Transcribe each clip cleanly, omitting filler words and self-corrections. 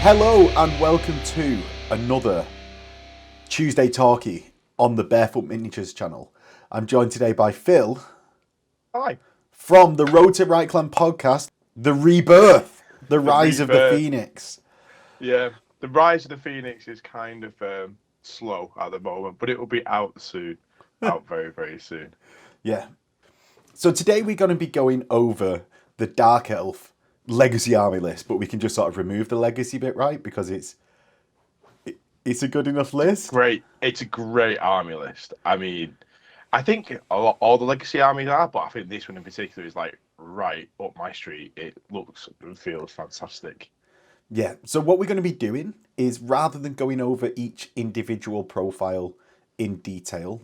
Hello and welcome to another Tuesday Talkie on the Barefoot Miniatures channel. I'm joined today by Phil. Hi. From the Road to Right Clan podcast, The Rebirth, The Rise of the Phoenix. Yeah, the Rise of the Phoenix is kind of slow at the moment, but it will be out soon. Out very, very soon. Yeah. So today we're going to be going over the Dark Elf Legacy Army list, but we can just sort of remove the Legacy bit, right? Because it's a good enough list. Great. It's a great army list. I mean, I think all the Legacy armies are, but I think this one in particular is like right up my street. It looks and feels fantastic. Yeah, so what we're going to be doing is rather than going over each individual profile in detail,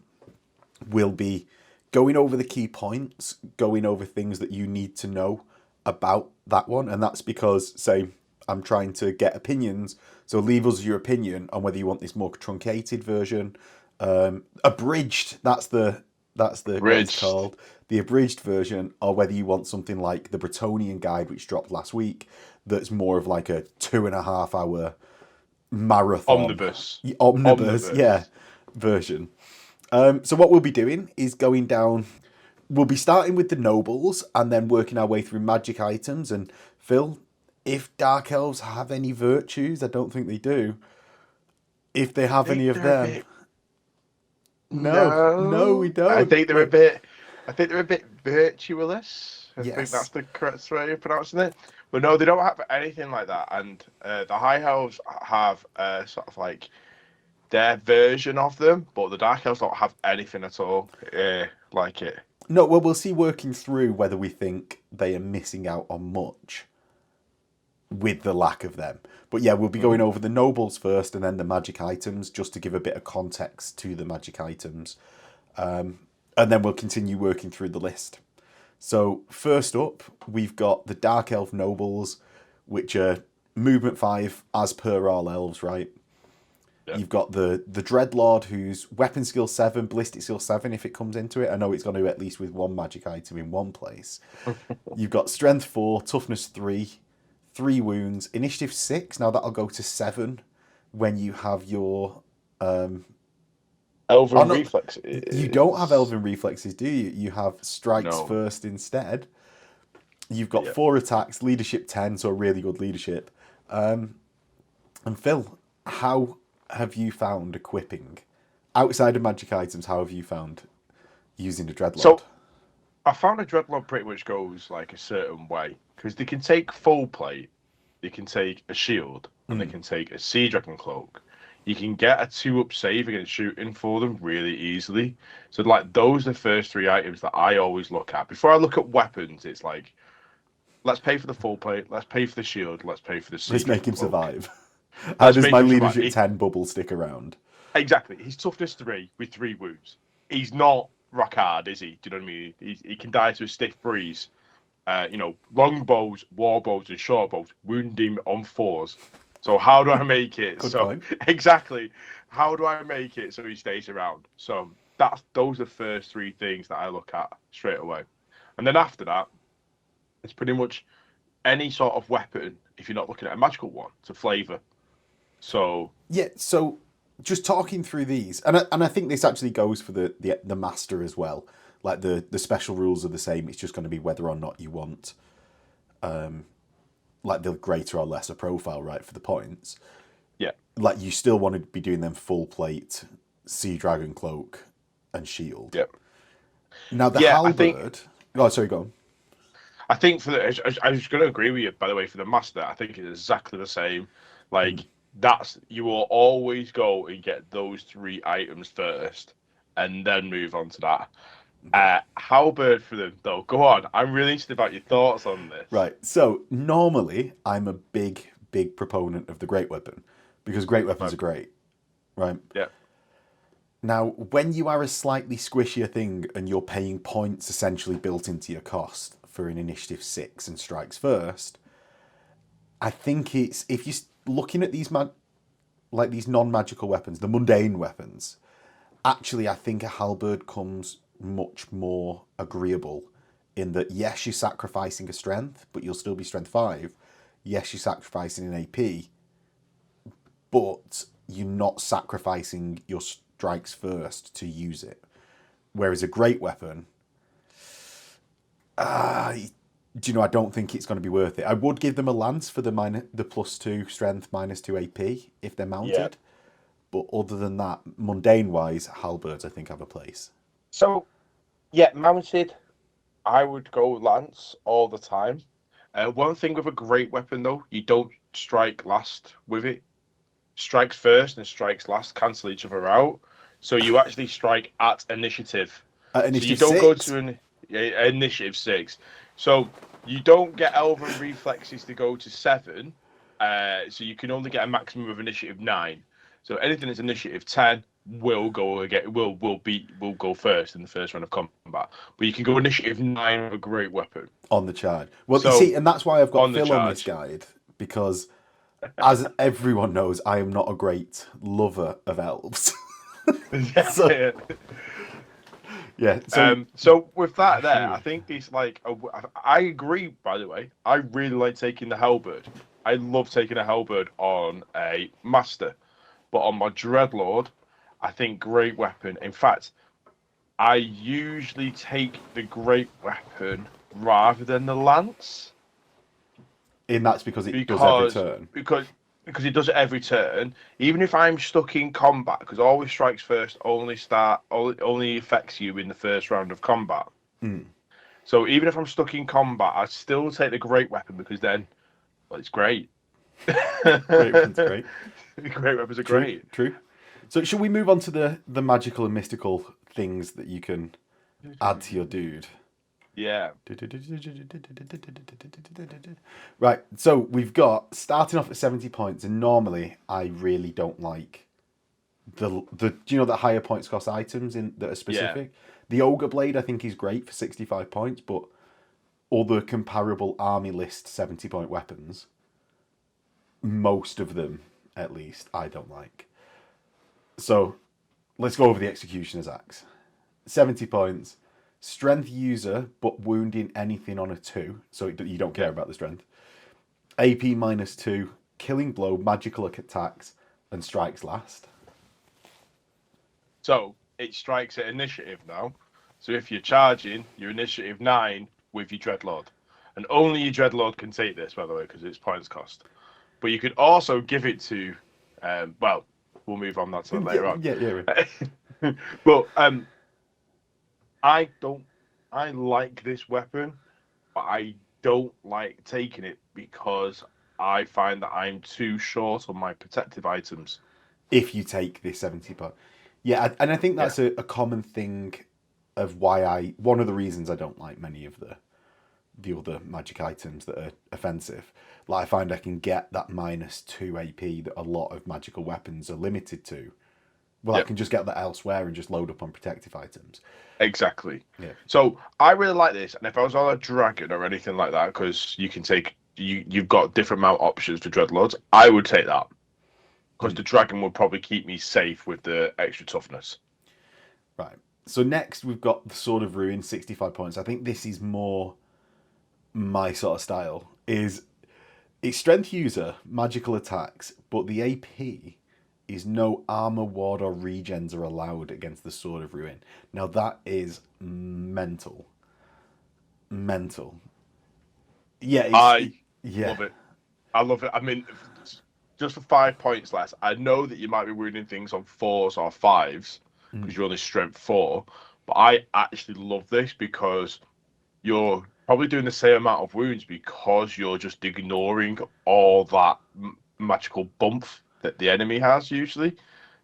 we'll be going over the key points, going over things that you need to know about that one. And that's because, say, I'm trying to get opinions. So leave us your opinion on whether you want this more truncated version, abridged. That's the what it's called, the abridged version, or whether you want something like the Bretonian guide, which dropped last week, that's more of like a 2.5 hour marathon omnibus, yeah, version. So what we'll be doing is going down. We'll be starting with the nobles and then working our way through magic items. And Phil, if Dark Elves have any virtues, I don't think they do. If they have any of them, no, we don't. I think they're a bit. I think they're a bit virtuous. I think that's the correct way of pronouncing it. But no, they don't have anything like that. And the High Elves have sort of like their version of them, but the Dark Elves don't have anything at all like it. No, well, we'll see working through whether we think they are missing out on much with the lack of them. But yeah, we'll be going over the nobles first and then the magic items, just to give a bit of context to the magic items. And then we'll continue working through the list. So first up, we've got the Dark Elf nobles, which are movement 5 as per all elves, right? Yeah. You've got the Dreadlord, who's weapon skill 7, ballistic skill 7 if it comes into it. I know it's going to at least with one magic item in one place. You've got strength 4, toughness 3, 3 wounds, initiative 6. Now that'll go to 7 when you have your Elven reflexes. You don't have elven reflexes, do you? You have strikes first instead. You've got 4 attacks, leadership 10, so really good leadership. And Phil, how have you found equipping outside of magic items? How have you found using a Dreadlord? So I found a Dreadlord pretty much goes like a certain way, because they can take full plate, they can take a shield, and they can take a Sea Dragon cloak. You can get a 2-up save against shooting for them really easily. So like those are the first 3 items that I always look at. Before I look at weapons, it's like, let's pay for the full plate, let's pay for the shield, let's pay for the Sea Dragon Let's make him cloak. Survive. How does my leadership 10 bubble stick around? Exactly. He's toughness 3 with 3 wounds. He's not rock hard, is he? Do you know what I mean? He can die to a stiff breeze. Long bows, war bows, and short bows wound him on 4s. So how do I make it? Good point. Exactly. How do I make it so he stays around? So those are the first 3 things that I look at straight away. And then after that, it's pretty much any sort of weapon, if you're not looking at a magical one, to flavour. So yeah, so just talking through these, and I think this actually goes for the master as well. Like the special rules are the same. It's just going to be whether or not you want like the greater or lesser profile, right, for the points. Yeah. Like you still want to be doing them full plate, Sea Dragon cloak, and shield. Yep. Now the halberd. Oh, sorry, go on. I think I was going to agree with you. By the way, for the master, I think it's exactly the same. Like. You will always go and get those 3 items first and then move on to that. Halberd for them, though. Go on. I'm really interested about your thoughts on this. Right. So, normally, I'm a big proponent of the Great Weapon because Great Weapons are great. Right? Yeah. Now, when you are a slightly squishier thing and you're paying points essentially built into your cost for an initiative 6 and strikes first, I think it's, if you're looking at these these non-magical weapons, the mundane weapons, actually I think a halberd comes much more agreeable in that, yes, you're sacrificing a strength, but you'll still be strength 5. Yes, you're sacrificing an AP, but you're not sacrificing your strikes first to use it. Whereas a great weapon, do you know, I don't think it's going to be worth it. I would give them a lance for the +2 strength, -2 AP if they're mounted. Yeah. But other than that, mundane-wise, halberds I think have a place. So, yeah, mounted, I would go lance all the time. One thing with a great weapon, though, you don't strike last with it. Strikes first and strikes last cancel each other out. So you actually strike at initiative. At initiative so you don't 6? go to initiative 6. So you don't get elven reflexes to go to 7. So you can only get a maximum of initiative 9. So anything that's initiative 10 will go first in the first round of combat. But you can go initiative 9 with a great weapon. On the charge. Well, So, you see, and that's why I've got on the Phil on this charge. guide, because as everyone knows, I am not a great lover of elves. So, yeah. So with that there, I think it's like, I agree, by the way. I really like taking the halberd. I love taking a halberd on a master. But on my dreadlord, I think great weapon. In fact, I usually take the great weapon rather than the lance. And that's because it does every turn. Because it does it every turn. Even if I'm stuck in combat, because always strikes first only affects you in the first round of combat. So even if I'm stuck in combat, I still take the great weapon because then, well, it's great. Great weapons are great. Great weapons are great. True. So should we move on to the magical and mystical things that you can add to your dude? Yeah. Right, so we've got starting off at 70 points, and normally I really don't like the do you know the higher points cost items that are specific? Yeah. The Ogre Blade I think is great for 65 points, but other comparable army list 70-point weapons, most of them at least, I don't like. So let's go over the Executioner's Axe. 70 points. Strength user, but wounding anything on a 2, so you don't care about the strength. AP -2, killing blow, magical attacks, and strikes last. So it strikes at initiative now. So if you're charging, you're initiative 9 with your Dreadlord. And only your Dreadlord can take this, by the way, because it's points cost. But you could also give it to, well, we'll move on that to later on. Yeah. But I like this weapon, but I don't like taking it because I find that I'm too short on my protective items. If you take this 70 point. Yeah, and I think that's a common thing of why one of the reasons I don't like many of the other magic items that are offensive. Like I find I can get that -2 AP that a lot of magical weapons are limited to. Well, I can just get that elsewhere and just load up on protective items. Exactly. Yeah. So I really like this, and if I was on a dragon or anything like that, because you can take you've got different mount options for dreadlords, I would take that because the dragon would probably keep me safe with the extra toughness. Right. So next we've got the Sword of Ruin, 65 points. I think this is more my sort of style. It's strength user, magical attacks, but the AP is no armor, ward, or regens are allowed against the Sword of Ruin. Now that is mental. Yeah, I love it. I love it. I mean, just for 5 points less, I know that you might be wounding things on 4s or 5s because you're only strength 4, but I actually love this because you're probably doing the same amount of wounds because you're just ignoring all that magical bump that the enemy has usually.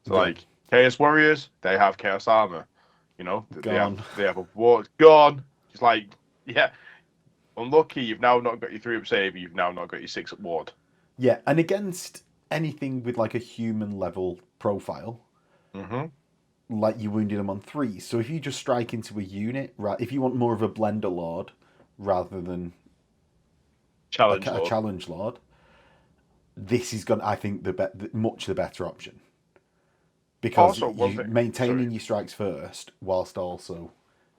So like Chaos Warriors, they have Chaos Armor. You know, they have a ward gone. It's like, yeah, unlucky, you've now not got your 3-up save, you've now not got your 6-up ward. Yeah, and against anything with like a human level profile, like you wounded them on 3. So if you just strike into a unit, right? If you want more of a Blender Lord rather than a Challenge Lord, this is I think much the better option because you're maintaining your strikes first whilst also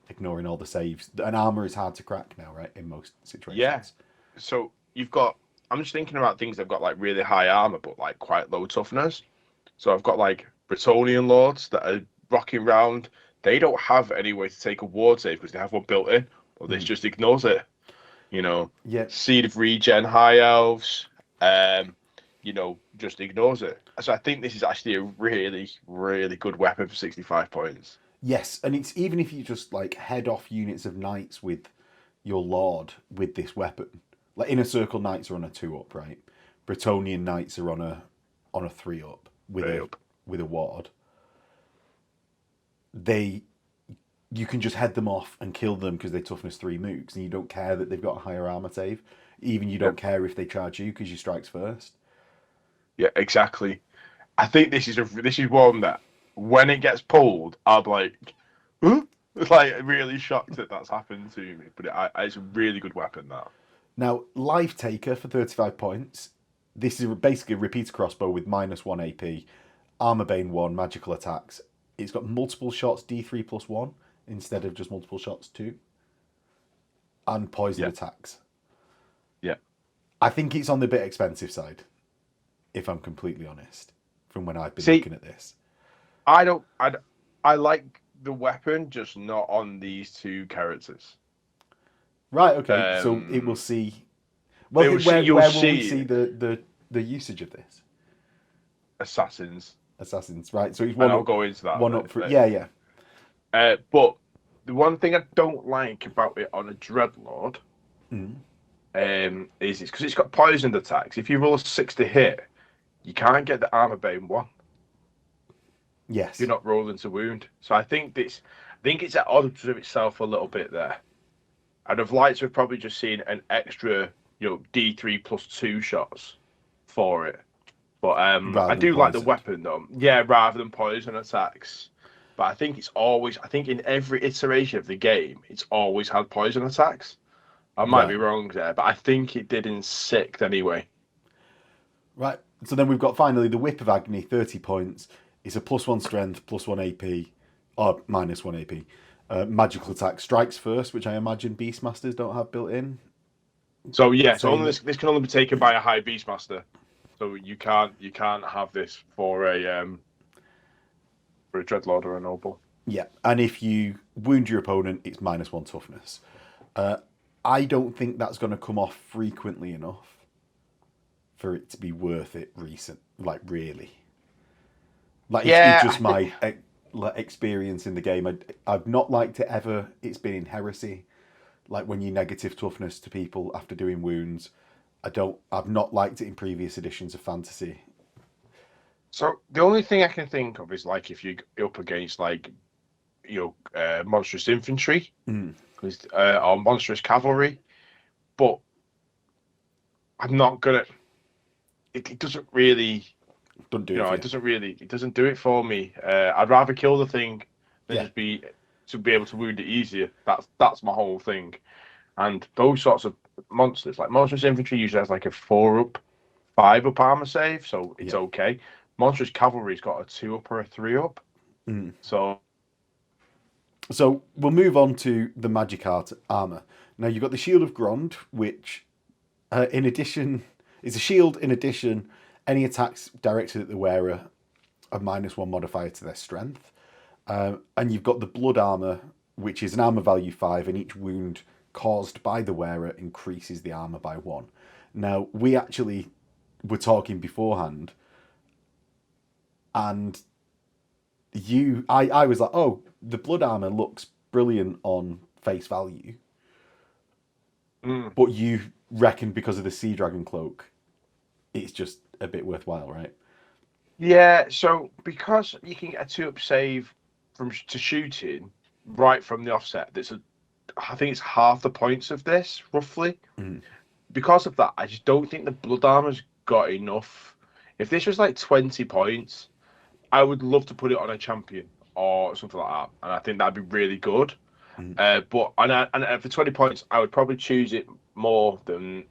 ignoring all the saves. An armor is hard to crack now, right? In most situations. Yeah. So you've got I'm just thinking about things that've got like really high armor but like quite low toughness. So I've got like Bretonnian lords that are rocking round. They don't have any way to take a ward save because they have one built in, or this just ignores it. You know, Yeah. Seed of Regen High Elves, just ignores it. So I think this is actually a really, really good weapon for 65 points. Yes, and it's even if you just like head off units of knights with your lord with this weapon. Like Inner Circle knights are on a 2-up, right? Bretonnian knights are on a 3-up with a ward. You can just head them off and kill them because they toughness 3 mooks, and you don't care that they've got a higher armor save. Even you don't care if they charge you because you strikes first. Yeah, exactly. I think this is one that when it gets pulled, I'm like, huh? Like really shocked that that's happened to me. But it's a really good weapon. That Now, Life Taker for 35 points. This is basically a repeater crossbow with -1 AP, armor bane 1, magical attacks. It's got multiple shots D3 plus 1 instead of just multiple shots 2, and poison attacks. Yeah. I think it's on the bit expensive side, if I'm completely honest, from when I've been looking at this. I like the weapon, just not on these 2 characters. Right, okay. So it will see. Well, where will we see the usage of this? Assassins, right? So he's one. I'll go into that. One up for yeah. But the one thing I don't like about it on a Dreadlord, is it's because it's got poisoned attacks. If you roll a 6 to hit, you can't get the armor bane 1. Yes. You're not rolling to wound. So I think it's at odds with itself a little bit there. I'd have liked to have probably just seen an extra, D3 plus 2 shots for it. But I do like the weapon though. Yeah, rather than poison attacks. But I think in every iteration of the game, it's always had poison attacks. I might be wrong there, but I think it did in 6th anyway. Right. So then we've got finally the Whip of Agony, 30 points. It's a +1 strength, +1 AP, or -1 AP. Magical attack strikes first, which I imagine Beastmasters don't have built in. So yeah, this can only be taken by a high Beastmaster. So you can't have this for a Dreadlord or a Noble. Yeah, and if you wound your opponent, it's -1 toughness. I don't think that's going to come off frequently enough for it to be worth it. Really. It's just my experience in the game. I've not liked it ever. It's been in Heresy, like when you negative toughness to people after doing wounds. I've not liked it in previous editions of Fantasy. So the only thing I can think of is like if you're up against monstrous infantry, or monstrous cavalry, but I'm not gonna. It doesn't really. Don't do it. It doesn't do it for me. I'd rather kill the thing than just be able to wound it easier. That's my whole thing. And those sorts of monsters, like monstrous infantry, usually has like a 4-up, 5-up armor save, so it's okay. Monstrous cavalry's got a 2-up or a 3-up. So we'll move on to the magic art armor. Now you've got the Shield of Grond, which, in addition, is a shield. In addition, any attacks directed at the wearer are -1 modifier to their strength. And you've got the blood armor, which is an armor value 5, and each wound caused by the wearer increases the armor by 1. Now, we actually were talking beforehand, and I was like, oh, the blood armor looks brilliant on face value. But you reckon because of the Sea Dragon cloak, it's just a bit worthwhile, right? Yeah, so because you can get a 2-up save to shooting right from the offset, I think it's half the points of this, roughly. Because of that, I just don't think the blood armor's got enough. If this was like 20 points, I would love to put it on a champion or something like that, and I think that'd be really good. But for 20 points, I would probably choose it more than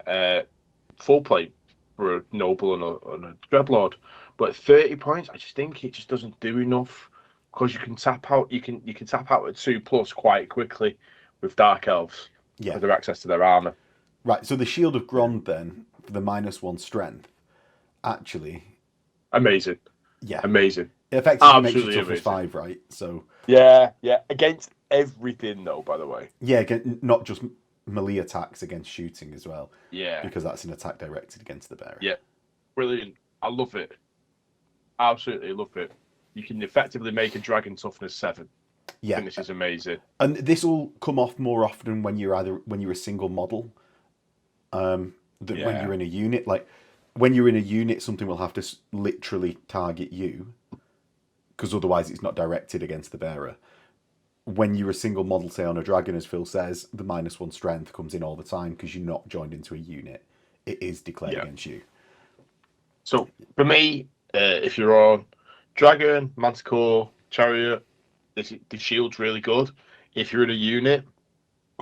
full plate for a noble and a dreadlord. But 30 points, I just think it just doesn't do enough because you can tap out. You can tap out at 2+ quite quickly with Dark Elves. Yeah, with their access to their armor. Right. So the Shield of Grond then for the -1 strength, actually, Amazing. yeah, Amazing. it effectively makes you Absolutely toughness amazing. 5, right? So Yeah, yeah. Against everything, though, by the way. yeah, again, not just melee attacks against shooting as well, Yeah, because that's an attack directed against the bearer. yeah. Brilliant. I love it. Absolutely love it. You can effectively make a dragon toughness 7. I Yeah, think this is amazing. and this will come off more often when you're a single model, than when Yeah, you're in a unit. Like when you're in a unit, something will have to literally target you, because otherwise it's not directed against the bearer. When you're a single model, say on a dragon, as Phil says, the -1 strength comes in all the time because you're not joined into a unit. It is declared yeah. against you. So for me, if you're on dragon, manticore, chariot, the shield's really good. If you're in a unit,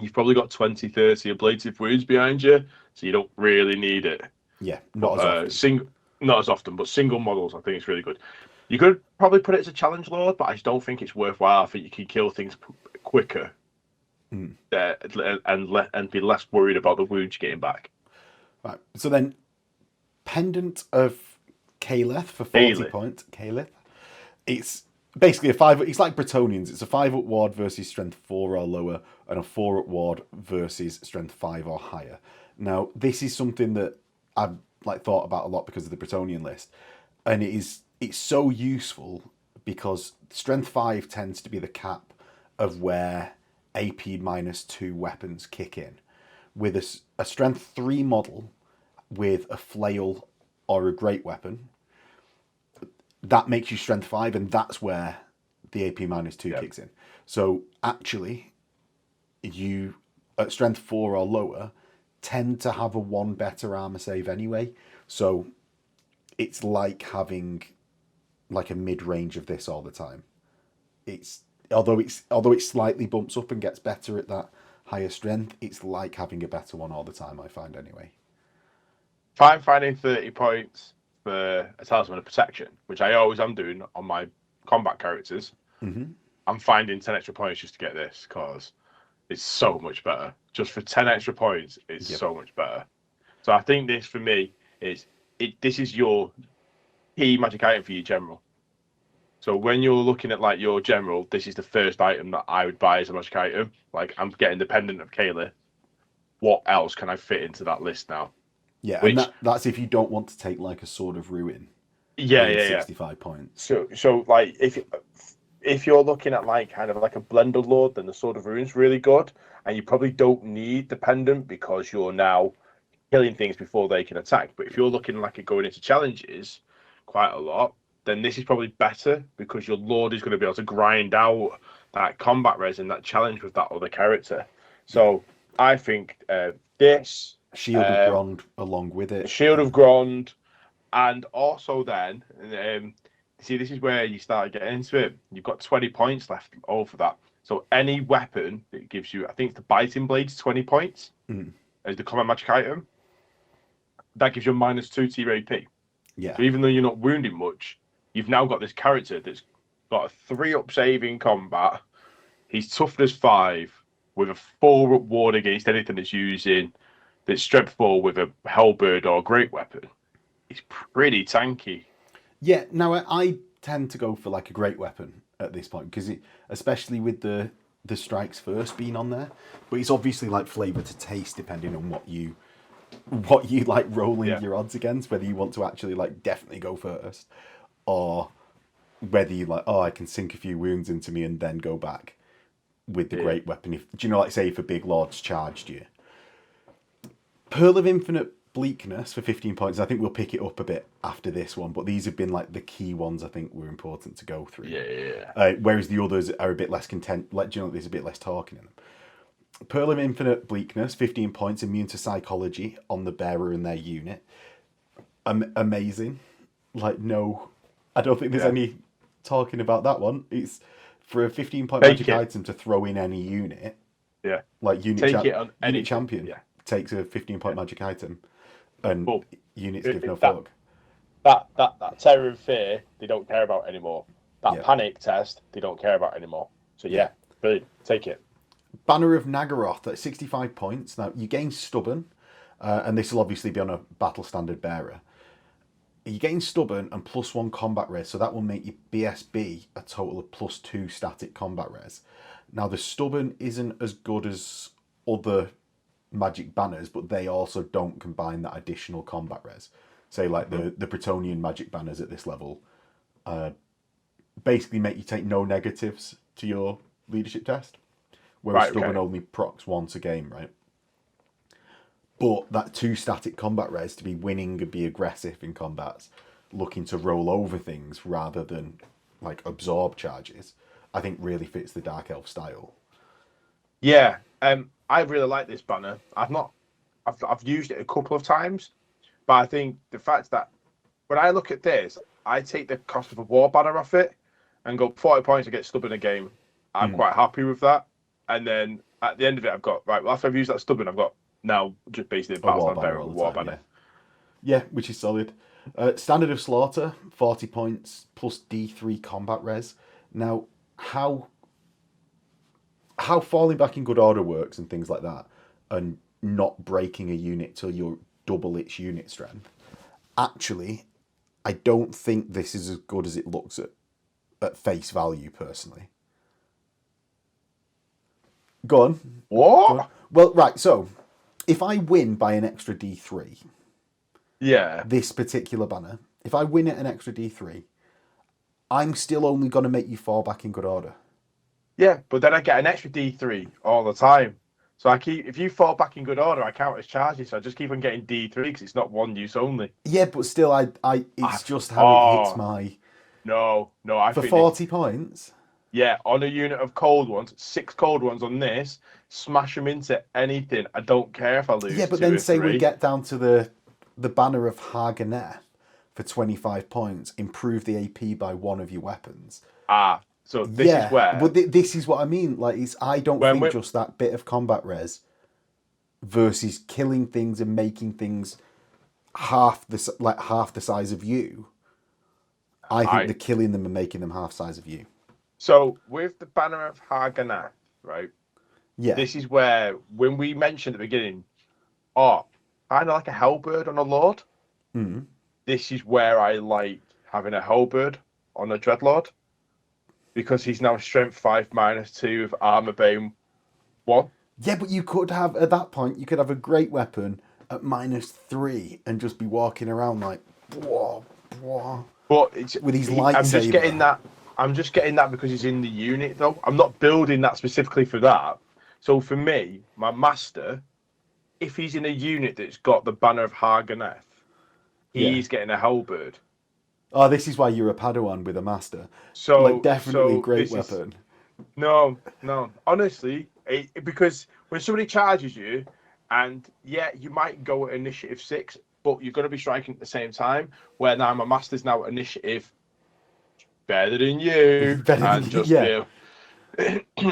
you've probably got 20, 30 ablative wounds behind you, so you don't really need it. Yeah, But not as often. not as often, but single models, I think it's really good. You could probably put it as a challenge lord, but I just don't think it's worthwhile. I think you can kill things quicker and be less worried about the wounds getting back. Right. So then, Pendant of Caleth for 40 Daily. points. Caleth. It's basically a 5. It's like Bretonians. It's a 5-up ward versus strength 4 or lower, and a 4-up ward versus strength 5 or higher. Now, this is something that I've thought about a lot because of the Bretonian list, and it's so useful because strength 5 tends to be the cap of where AP -2 weapons kick in. With a strength 3 model with a flail or a great weapon, that makes you strength 5, and that's where the AP -2 Yeah. kicks in. So actually, you at strength 4 or lower tend to have a 1 better armor save anyway. So it's like having like a mid range of this all the time. It's although it slightly bumps up and gets better at that higher strength, it's like having a better one all the time, I find anyway. If I'm finding 30 points for a talisman of protection, which I always am doing on my combat characters, I'm finding 10 extra points just to get this because it's so much better. Just for 10 extra points, it's Yep. so much better. So I think this for me this is your key magic item for your general. So when you're looking at like your general, this is the first item that I would buy as a magic item. Like I'm getting dependent of Kayla. What else can I fit into that list now? Yeah, and Which that's if you don't want to take like a Sword of Ruin yeah. 65 points. So like if you're looking at like kind of like a blender lord, then the Sword of Ruin's really good, and you probably don't need dependent because you're now killing things before they can attack. But if you're looking like going into challenges quite a lot, then this is probably better because your lord is going to be able to grind out that combat res and that challenge with that other character. So I think this Shield of Grond along with it. Shield of Grond, and also then see this is where you start getting into it. You've got 20 points left over that. So any weapon that gives you, I think it's the biting blades, 20 points as the common magic item. That gives you a -2 to your AP. Yeah. So even though you're not wounding much, you've now got this character that's got a 3-up save in combat. He's toughness 5 with a 4-up ward against anything that's using that's strength 4 with a halberd or great weapon. He's pretty tanky. Yeah, now I tend to go for like a great weapon at this point because especially with the strikes first being on there, but it's obviously like flavor to taste depending on what you like rolling your odds against, whether you want to actually like definitely go first or whether you like, oh, I can sink a few wounds into me and then go back with the great weapon. If do you know, like say if a big lord's charged you. Pearl of Infinite Bleakness for 15 points. I think we'll pick it up a bit after this one, but these have been like the key ones I think were important to go through. Whereas the others are a bit less content. Like, do you know, there's a bit less talking in them. Pearl of Infinite Bleakness, 15 points, immune to psychology on the bearer and their unit. Amazing. Like, no, I don't think there's any talking about that one. It's for a 15-point magic item to throw in any unit. Yeah. Like unit champion. Yeah. Takes a 15-point magic item, and units give no fuck. That terror and fear they don't care about anymore. That panic test they don't care about anymore. So yeah, brilliant. Take it. Banner of Nagaroth at 65 points. Now you gain stubborn, and this will obviously be on a battle standard bearer. You gain stubborn and +1 combat res, so that will make your BSB a total of +2 static combat res. Now the stubborn isn't as good as other magic banners, but they also don't combine that additional combat res. Say like the Bretonian magic banners at this level basically make you take no negatives to your leadership test, whereas stubborn only procs once a game, right? But that 2 static combat res to be winning and be aggressive in combats, looking to roll over things rather than like absorb charges, I think really fits the Dark Elf style. Yeah, I really like this banner. I've used it a couple of times, but I think the fact that when I look at this, I take the cost of a war banner off it and go 40 points to get stubborn a game. I'm quite happy with that. And then at the end of it, I've got, right, well, after I've used that stubborn, I've got now just basically a battle banner with a war banner. Yeah, which is solid. Standard of Slaughter, 40 points plus D3 combat res. Now, how falling back in good order works and things like that, and not breaking a unit till you're double its unit strength. Actually, I don't think this is as good as it looks at face value, personally. Go on. What? Go on. Well, right, so if I win by an extra D3, this particular banner, if I win at an extra D3, I'm still only going to make you fall back in good order. Yeah, but then I get an extra D3 all the time. So if you fall back in good order, I count as charges. So I just keep on getting D3 because it's not one use only. Yeah, but still, it's just how it hits my. No, for 40 points. Yeah, on a unit of cold ones, 6 cold ones on this, smash them into anything. I don't care if I lose. Yeah, but then say we get down to the banner of Haganeth for 25 points, improve the AP by one of your weapons. So this is where. But this is what I mean. Like, I don't think just that bit of combat res versus killing things and making things half the size of you. I think the killing them and making them half size of you. So with the banner of Haganeth, right? Yeah. This is where when we mentioned at the beginning, kind of like a Hellbird on a Lord. Mm. This is where I like having a Hellbird on a Dreadlord. Because he's now strength 5 -2 with armor bane 1. Yeah, but you could have, at that point, you could have a great weapon at -3 and just be walking around like, blah, blah. But with his lightsaber. I'm just getting that because he's in the unit, though. I'm not building that specifically for that. So for me, my master, if he's in a unit that's got the banner of Haganeth, he's getting a Hellbird. Oh, this is why you're a Padawan with a master. So, like, definitely a great weapon. No. Honestly, because when somebody charges you, and you might go at initiative 6, but you're going to be striking at the same time. Where now my master's now at initiative better than you, and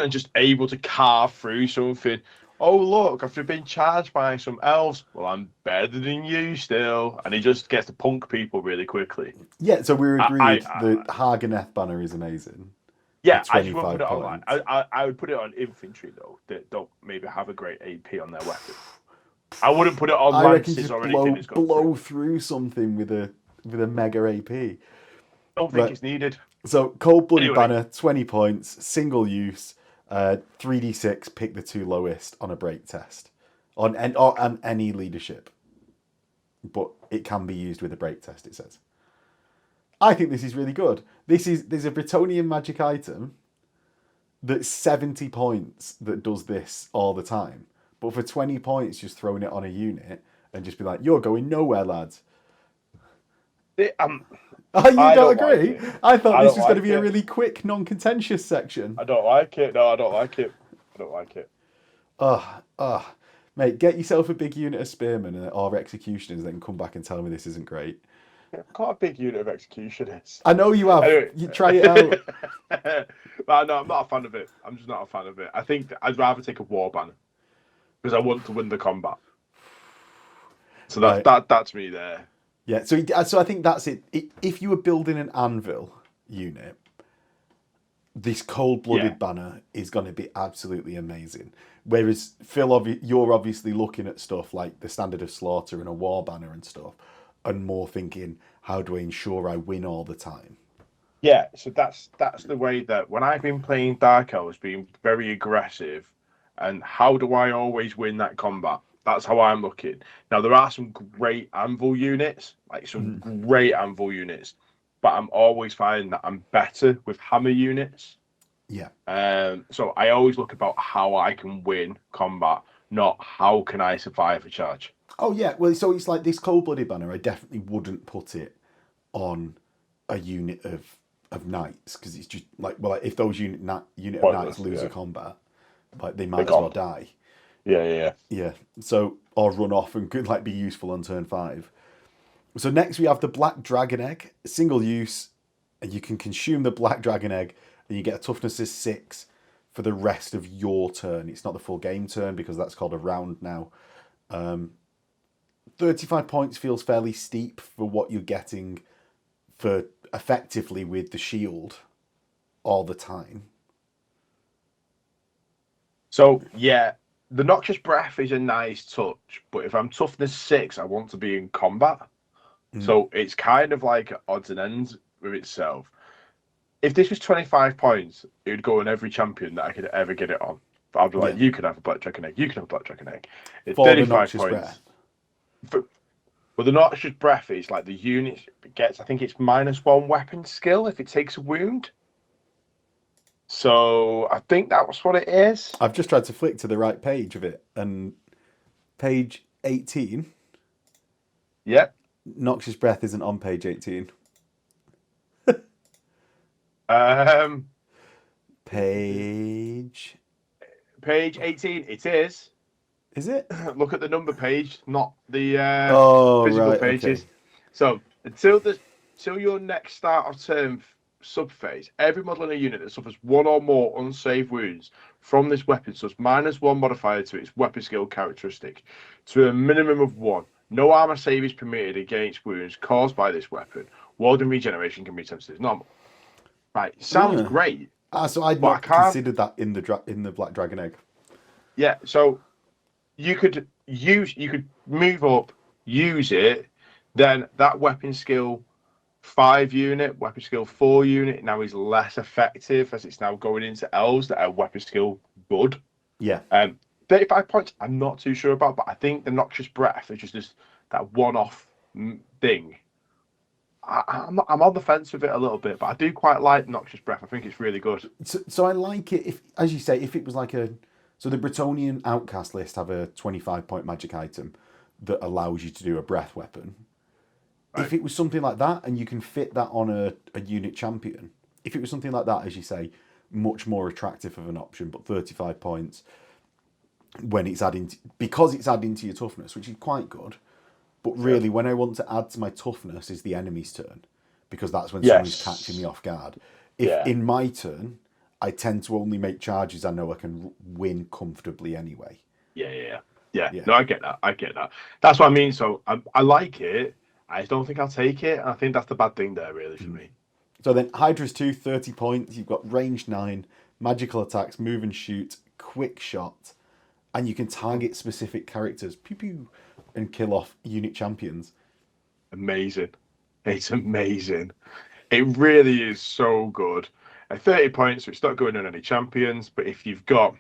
just able to carve through something. Oh, look, after being charged by some elves, well, I'm better than you still. And he just gets to punk people really quickly. Yeah, so we're agreed the Haganeth banner is amazing. Yeah, I just wouldn't put it on like, I would put it on infantry, though, that don't maybe have a great AP on their weapon. I wouldn't put it on lances or anything that's got blow through something with a mega AP. I don't think it's needed. So, cold-blooded banner, 20 points, single use. 3d6, pick the 2 lowest on a break test on any leadership, but it can be used with a break test, it says. I think this is really good. There's a Bretonian magic item that's 70 points that does this all the time, but for 20 points just throwing it on a unit and just be like, you're going nowhere, lads. You don't agree? Like I thought this was going to be a really quick, non-contentious section. I don't like it. No, I don't like it. Mate, get yourself a big unit of spearmen or executioners, then come back and tell me this isn't great. I've got a big unit of executioners. I know you have. Anyway. You try it out. No, I'm not a fan of it. I'm just not a fan of it. I think I'd rather take a war banner because I want to win the combat. So that's me there. Yeah, so I think that's it. If you were building an anvil unit, this cold-blooded banner is going to be absolutely amazing. Whereas Phil, you're obviously looking at stuff like the Standard of Slaughter and a war banner and stuff, and more thinking, how do I ensure I win all the time? Yeah, so that's the way that when I've been playing Dark Elves, being very aggressive, and how do I always win that combat? That's how I'm looking. Now there are some great anvil units, like some great anvil units, but I'm always finding that I'm better with hammer units. Yeah. So I always look about how I can win combat, not how can I survive a charge. Oh yeah. Well, so it's like this cold-blooded banner. I definitely wouldn't put it on a unit of knights because it's just like, well, like, if those unit of knights lose a combat, like they might as well die. Yeah. So or run off and could like be useful on turn 5. So next we have the Black Dragon Egg, single use, and you can consume the Black Dragon Egg, and you get a toughness of 6 for the rest of your turn. It's not the full game turn because that's called a round now. 35 points feels fairly steep for what you're getting for effectively with the shield all the time. So yeah, the Noxious Breath is a nice touch, but if I'm toughness 6, I want to be in combat. So it's kind of like odds and ends with itself. If this was 25 points, it would go on every champion that I could ever get it on. But I'd be like, you can have a Black Dragon Egg, you can have a Black Dragon Egg. It's 35 points. Well, the Noxious Breath is like the unit gets, I think it's -1 weapon skill if it takes a wound. So I think that was what it is. I've just tried to flick to the right page of it, and page 18. Yep. Noxious Breath isn't on page 18. Page 18. It is. Is it? Look at the number page, not the physical pages. Okay. So until your next start of turn subphase, every model in a unit that suffers 1 or more unsaved wounds from this weapon suffers -1 modifier to its weapon skill characteristic to a minimum of 1. No armor save is permitted against wounds caused by this weapon. Warding regeneration can be attempted as normal. Right, sounds great. So I'd not considered that in the Black Dragon Egg. Yeah, so you could move up, use it, then that weapon skill 5 unit, weapon skill 4 unit now is less effective as it's now going into elves that are weapon skill good. Yeah. 35 points, I'm not too sure about, but I think the Noxious Breath is just that one-off thing. I'm on the fence with it a little bit, but I do quite like Noxious Breath. I think it's really good. So I like it if, as you say, if it was like so the Bretonnian Outcast list have a 25-point magic item that allows you to do a breath weapon. Right. If it was something like that, and you can fit that on a unit champion, if it was something like that, as you say, much more attractive of an option, but 35 points when it's adding because it's adding to your toughness, which is quite good. But really, when I want to add to my toughness is the enemy's turn, because that's when someone's catching me off guard. If in my turn, I tend to only make charges I know I can win comfortably anyway. Yeah. No, I get that. That's what I mean. So I like it. I don't think I'll take it. I think that's the bad thing there, really, for me. So then Hydra's 2, 30 points. You've got range 9, magical attacks, move and shoot, quick shot, and you can target specific characters. Pew pew. And kill off unit champions. Amazing. It's amazing. It really is so good. At 30 points, so it's not going on any champions, but if you've got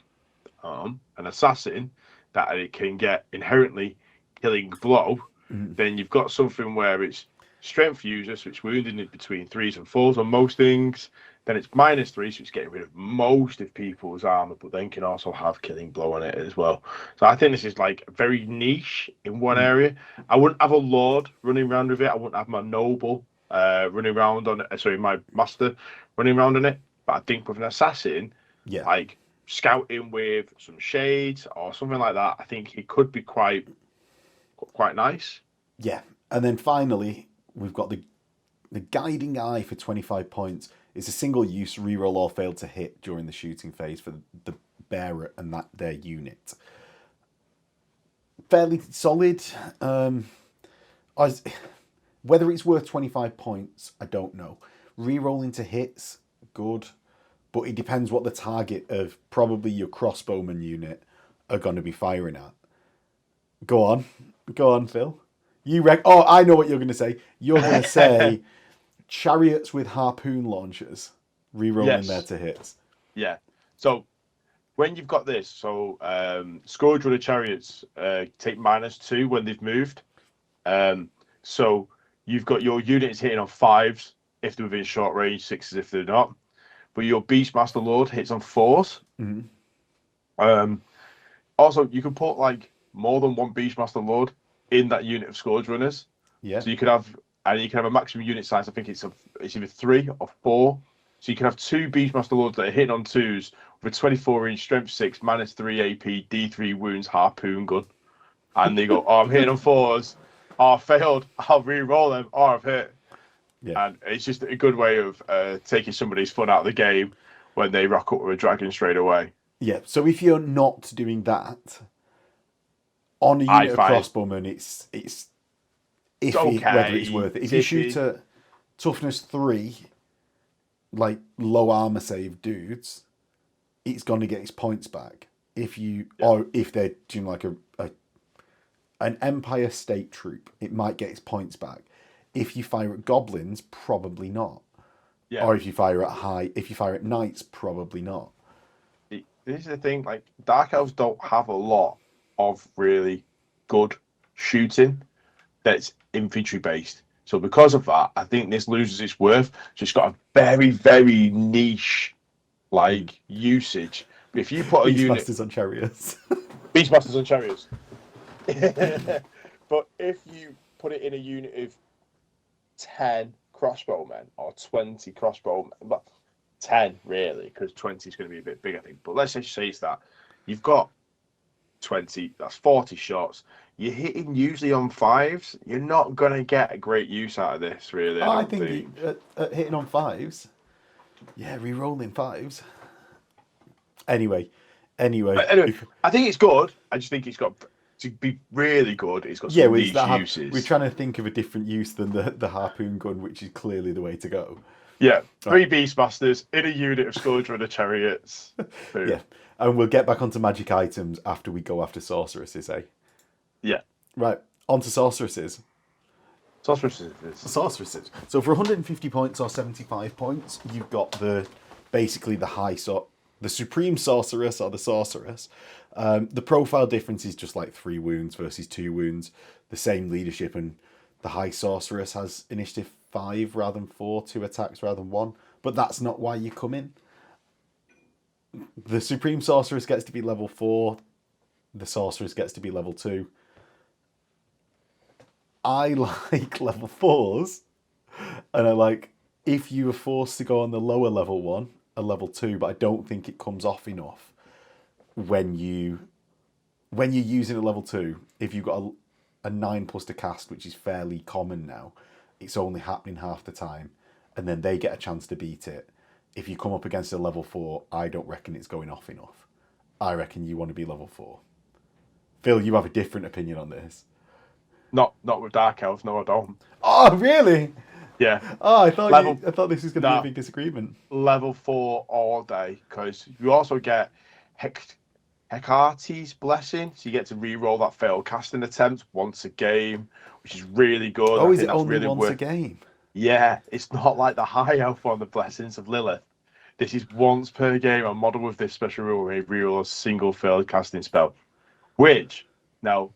an assassin that it can get inherently killing blow, then you've got something where it's strength user, so it's wounding it between 3s and 4s on most things. Then it's -3, so it's getting rid of most of people's armor, but then can also have killing blow on it as well. So I think this is like very niche in one area. I wouldn't have a lord running around with it. I wouldn't have my noble running around on it. Sorry, my master running around on it. But I think with an assassin, like scouting with some shades or something like that, I think he could be quite nice. Yeah, and then finally we've got the guiding eye for 25 points. It's a single-use reroll or fail to hit during the shooting phase for the bearer and their unit. Fairly solid. Whether it's worth 25 points, I don't know. Rerolling to hits, good. but it depends what the target of probably your crossbowman unit are going to be firing at. Go on, Phil. Oh, I know what you're going to say. You're going to say chariots with harpoon launchers, re-rolling there to hits. Yeah. So when you've got this, Scourge Runner chariots take -2 when they've moved. So you've got your units hitting on 5s if they're within short range, 6s if they're not. But your Beastmaster Lord hits on 4s. Mm-hmm. Also, you can put like more than one Beastmaster Lord in that unit of Scourge Runners. Yeah. So you can have a maximum unit size. I think it's either 3 or 4. So you can have 2 Beastmaster Lords that are hitting on 2s with a 24-inch strength 6, -3 AP, D3 wounds, harpoon gun. And they go, oh, I'm hitting on 4s. Oh, I failed. I'll re-roll them. Oh, I've hit. Yeah. And it's just a good way of taking somebody's fun out of the game when they rock up with a dragon straight away. Yeah. So if you're not doing that on a unit of crossbowmen, it's iffy okay. whether it's worth it. If you shoot a toughness 3, like low armor save dudes, it's going to get its points back. Or if they're doing like an Empire State troop, it might get its points back. If you fire at goblins, probably not. Yeah. Or if you fire at knights, probably not. This is the thing, like Dark Elves don't have a lot of really good shooting that's infantry based. So because of that, I think this loses its worth. So it's got a very, very niche usage. But if you put a unit Beastmasters on chariots. Beastmasters on chariots. But if you put it in a unit of 10 crossbowmen or 20 crossbowmen, but 10 really, because 20 is going to be a bit big, I think. But let's just say it's that. You've got 20, that's 40 shots. You're hitting usually on 5s. You're not going to get a great use out of this, really. I think. At hitting on 5s, yeah, re-rolling 5s. Anyway, I think it's good. I just think it's got to be really good. It's got some niche uses. We're trying to think of a different use than the harpoon gun, which is clearly the way to go. Yeah, 3 Beastmasters in a unit of Scourge Runner chariots. Boom. Yeah, and we'll get back onto magic items after we go after sorceresses, eh? Yeah. Right, onto sorceresses. Sorceresses. So for 150 points or 75 points, you've got the Supreme Sorceress or the Sorceress. The profile difference is just like 3 wounds versus 2 wounds. The same leadership, and the High Sorceress has initiative 5 rather than 4, 2 attacks rather than 1. But that's not why you come in. The Supreme Sorceress gets to be level 4. The Sorceress gets to be level 2. I like level 4s. And I like, if you were forced to go on the lower level one, a level 2, but I don't think it comes off enough when you're using a level 2. If you've got a 9+ to cast, which is fairly common now, it's only happening half the time, and then they get a chance to beat it. If you come up against a level 4, I don't reckon it's going off enough. I reckon you want to be level 4. Phil, you have a different opinion on this. Not with Dark Elves, no, I don't. Oh, really? Yeah. Oh, I thought this was going to be a big disagreement. Level 4 all day, because you also get Hecate's Blessing, so you get to re-roll that failed casting attempt once a game, which is really good. Oh, is it only really once a game? Yeah, it's not like the high elf one, the Blessings of Lilith. This is once per game. I'm modeled with this special rule where you re-roll a single failed casting spell. Which, now,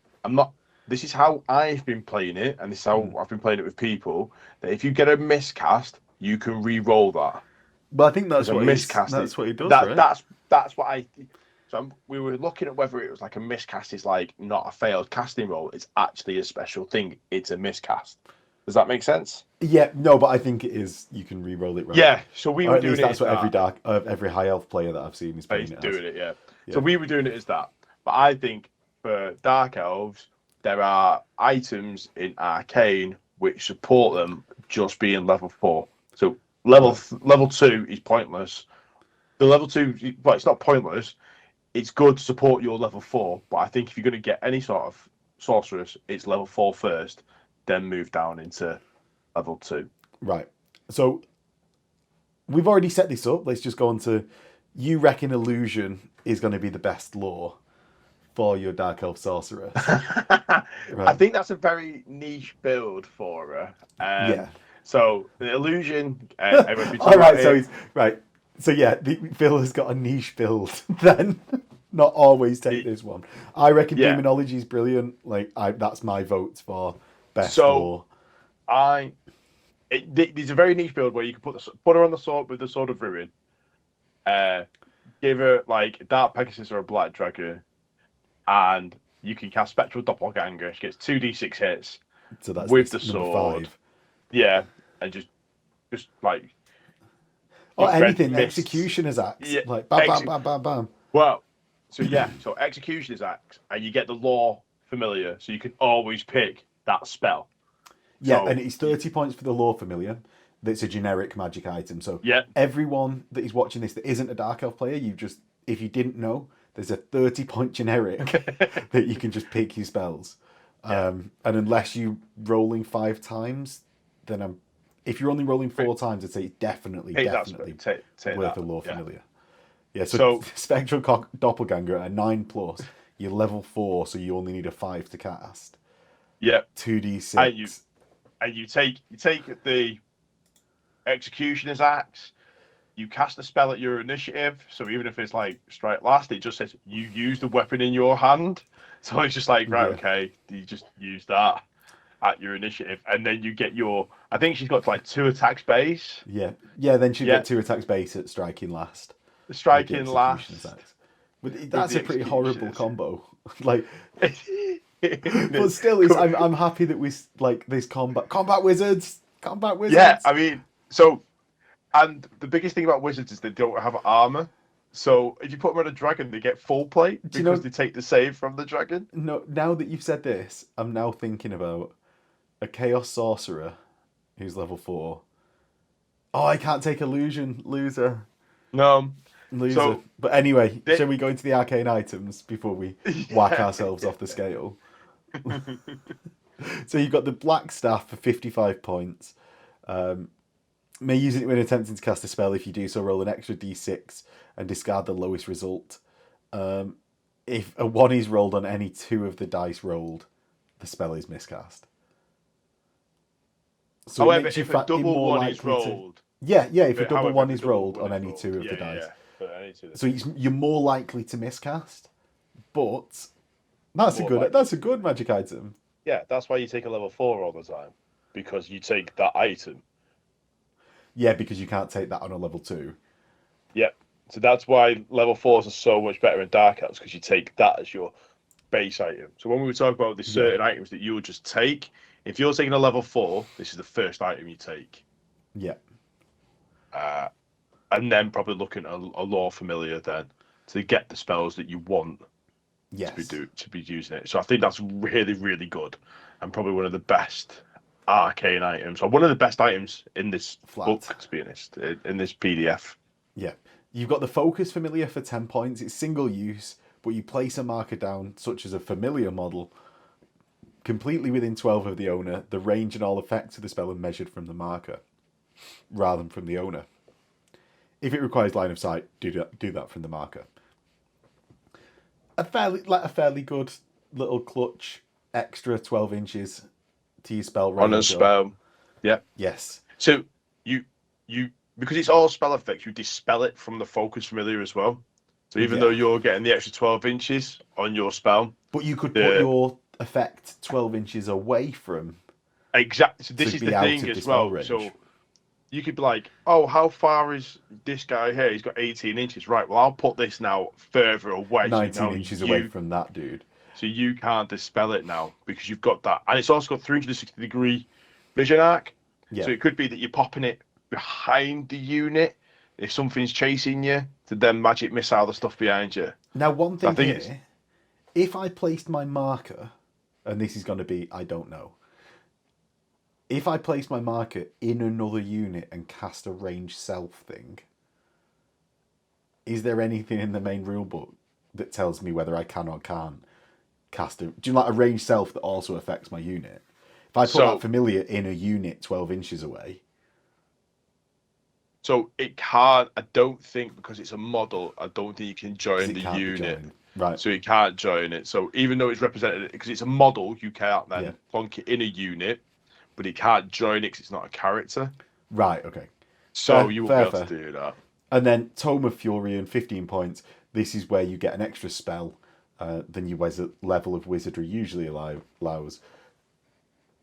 this is how I've been playing it, and this is how I've been playing it with people, that if you get a miscast, you can re-roll that. But I think that's what he does, right? That's what I... So we were looking at whether it was like a miscast is like not a failed casting roll. It's actually a special thing. It's a miscast. Does that make sense? Yeah, no, but I think it is. You can re-roll it, right? Yeah, so we were doing it. That's what every high elf player that I've seen is playing it. Doing it, yeah. So we were doing it as that. But I think for Dark Elves, there are items in Arcane which support them just being level 4. So level 2 is pointless. The level 2, well, it's not pointless. It's good to support your level 4, but I think if you're going to get any sort of sorceress, it's level 4 first, then move down into level 2. Right. So we've already set this up. Let's just go on to, you reckon illusion is going to be the best lore for your Dark Elf Sorceress. I Right. think that's a very niche build for her. Yeah. So the illusion, everyone's been All talking right, about so it. he's right. So yeah, Phil has got a niche build. Then not always take this one. I reckon Yeah. demonology is brilliant. Like that's my vote for best So lore. There's a very niche build where you can put her on the sword with the Sword of Ruin, give her like a Dark Pegasus or a Black Dragon, and you can cast Spectral Doppelganger. She gets 2d6 hits So that's with the this number sword. 5. Yeah, and just like Or spread anything, mists. Executioner's Axe. Yeah, Like bam, bam, bam, bam, bam. Well, so Executioner's Axe, and you get the lore familiar, so you can always pick that spell. Yeah, So, and it's 30 points for the lore familiar. That's a generic magic item. So yeah, everyone that is watching this that isn't a Dark Elf player, if you didn't know, there's a 30-point generic that you can just pick your spells. And unless you're rolling 5 times, then if you're only rolling 4 times, I'd say it's definitely take worth that. a lore Yeah. familiar. Yeah, so Spectral Doppelganger at a 9+, you're level 4, so you only need a 5 to cast. Yeah. 2d6. And you take the Executioner's Axe, you cast the spell at your initiative, so even if it's like strike last, it just says you use the weapon in your hand. So it's just like, right, okay, you just use that at your initiative, and then you get I think she's got like 2 attacks base. Yeah, then she'll get 2 attacks base at striking last. The striking last. That's a pretty horrible combo. Like, but still, I'm happy that we like this combat wizards. Yeah, I mean, and the biggest thing about wizards is they don't have armor. So if you put them on a dragon, they get full plate because they take the save from the dragon. No, now that you've said this, I'm now thinking about a Chaos Sorcerer who's level 4. Oh, I can't take illusion, loser. No. Loser. So, but anyway, shall we go into the arcane items before we whack ourselves off the scale? So you've got the Black Staff for 55 points. May use it when attempting to cast a spell. If you do so, roll an extra d6 and discard the lowest result. If a 1 is rolled on any 2 of the dice rolled, the spell is miscast. So however, if a double 1 is rolled... if a double 1 is rolled on any 2 of the dice. So you're more likely to miscast. But that's a good magic item. Yeah, that's why you take a level 4 all the time. Because you take that item. Yeah, because you can't take that on a level 2. Yep. So that's why level 4s are so much better in Dark Elves, because you take that as your base item. So when we talk about the certain items that you would just take, if you're taking a level 4, this is the first item you take. Yeah. And then probably looking at a lore familiar then to get the spells that you want to be using it. So I think that's really, really good, and probably one of the best arcane items, or one of the best items in this book, to be honest, in this PDF. Yeah. You've got the Focus Familiar for 10 points. It's single use, but you place a marker down, such as a familiar model, completely within 12 of the owner. The range and all effects of the spell are measured from the marker, rather than from the owner. If it requires line of sight, do that from the marker. A fairly good little clutch, extra 12 inches to your spell range. On a spell, yeah. Yes. So you because it's all spell effects, you dispel it from the Focus Familiar as well. So even though you're getting the extra 12 inches on your spell, but you could put your effect 12 inches away from. Exactly. So this is the thing as well. Range. So you could be like, oh, how far is this guy here? He's got 18 inches. Right, well, I'll put this now further away. 19 inches away from that dude. So you can't dispel it now because you've got that. And it's also got 360-degree vision arc. Yeah. So it could be that you're popping it behind the unit if something's chasing you to then magic missile the stuff behind you. Now, one thing here, if I placed my marker, and this is going to be, I don't know, if I place my marker in another unit and cast a ranged self thing, is there anything in the main rulebook that tells me whether I can or can't cast do you like a ranged self that also affects my unit? If I put that familiar in a unit 12 inches away, So it can't. I don't think because it's a model. I don't think you can join it the can't be unit. joined. Right. So you can't join it. So even though it's represented, because it's a model, you can't then Yeah. plonk it in a unit, but it can't join it because it's not a character. Right, okay. So Fair, you won't be fair, able to fair. do that. And then Tome of Fury and 15 points. This is where you get an extra spell than your level of wizardry usually allows.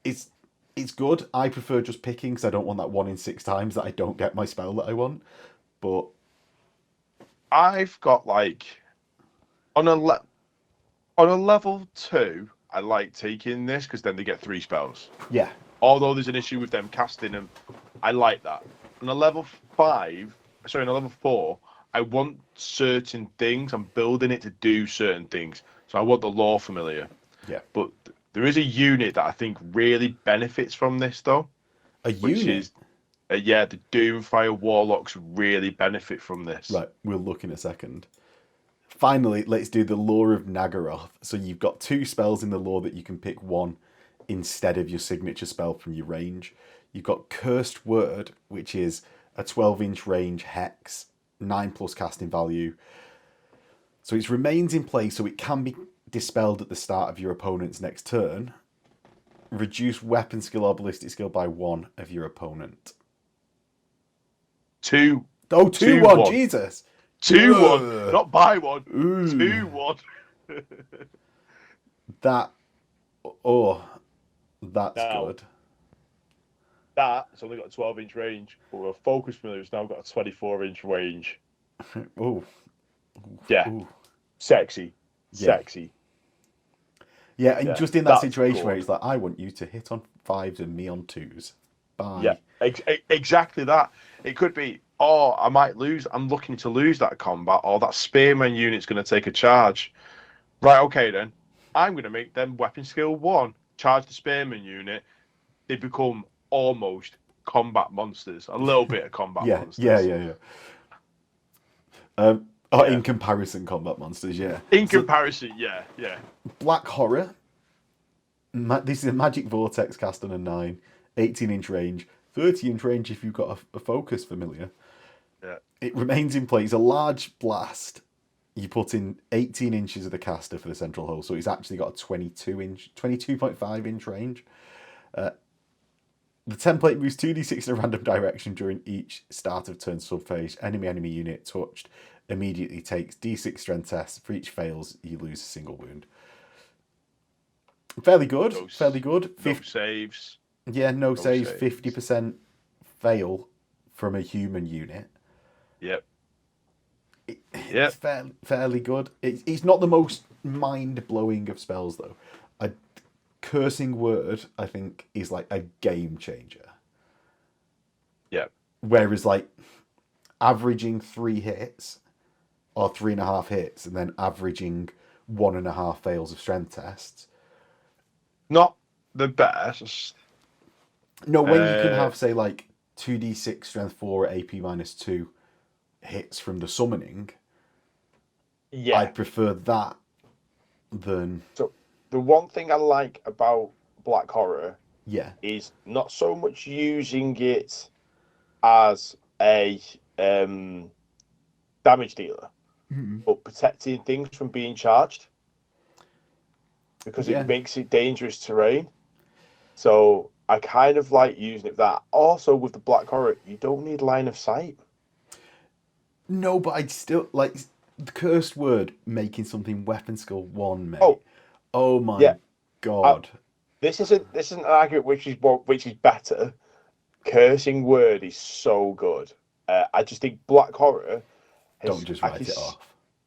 It's it's good. I prefer just picking because I don't want that 1 in 6 times that I don't get my spell that I want. But I've got like on on a level 2, I like taking this because then they get 3 spells. yeah, Although there's an issue with them casting them, I like that. On a level 5, sorry, on a level 4, I want certain things. I'm building it to do certain things. So I want the lore familiar. yeah. But there is a unit that I think really benefits from this, though, A which unit. is, yeah, the Doomfire Warlocks really benefit from this. Right, we'll look in a second. Finally, let's do the Lore of Nagaroth. So you've got 2 spells in the lore that you can pick one instead of your signature spell from your range. You've got Cursed Word, which is a 12-inch range hex, 9+ casting value. So it remains in play, so it can be dispelled at the start of your opponent's next turn. Reduce weapon skill or ballistic skill by 1 of your opponent. 2, Oh, 2, 2-1, 1. Jesus! 2-1, not by 1. Ooh. 2-1. That, oh, that's Now, good. that's only got a 12-inch range, but a Focus Familiar has now got a 24-inch range. Oh, Yeah, ooh. sexy. Yeah. Sexy. Yeah, and Yeah, just in that that's situation where good. it's like, I want you to hit on 5s and me on 2s. Bye. Yeah, exactly that. It could be, oh, I might lose. I'm looking to lose that combat, or that spearman unit's going to take a charge. Right, okay then. I'm going to make them weapon skill 1. Charge the spearman unit. They become almost combat monsters. A little bit of combat Yeah, yeah, monsters. yeah, yeah. In Yeah. comparison, combat monsters, yeah. In So, comparison, yeah, yeah. Black Horror. This is a Magic Vortex cast on a 9, 18-inch range, 30-inch range if you've got a focus familiar. Yeah. It remains in place. A large blast. You put in 18 inches of the caster for the central hole, so it's actually got a 22.5 inch range. The template moves 2d6 in a random direction during each start of turn subphase. Enemy unit touched immediately takes d6 strength tests. For each fails, you lose a single wound. Fairly good. Fairly good. No saves. Yeah, no saves. saves. 50% fail from a human unit. Yep. It's fairly good. It's not the most mind-blowing of spells, though. A cursing word, I think, is like a game changer. Yep. Whereas, like, averaging 3 hits or 3.5 hits and then averaging 1.5 fails of strength tests. Not the best. No, when you can have, say, like, 2d6 strength 4 AP -2 hits from the summoning, Yeah. I prefer that than... So the one thing I like about Black Horror Yeah. is not so much using it as a damage dealer, but protecting things from being charged because Yeah. it makes it dangerous terrain. So I kind of like using it that. Also with the Black Horror, you don't need line of sight. No, but I'd still like the cursed word making something weapon skill 1, mate. Oh, Oh my yeah. god. This isn't an argument which is better. Cursing word is so good. I just think Black Horror Don't just write it off.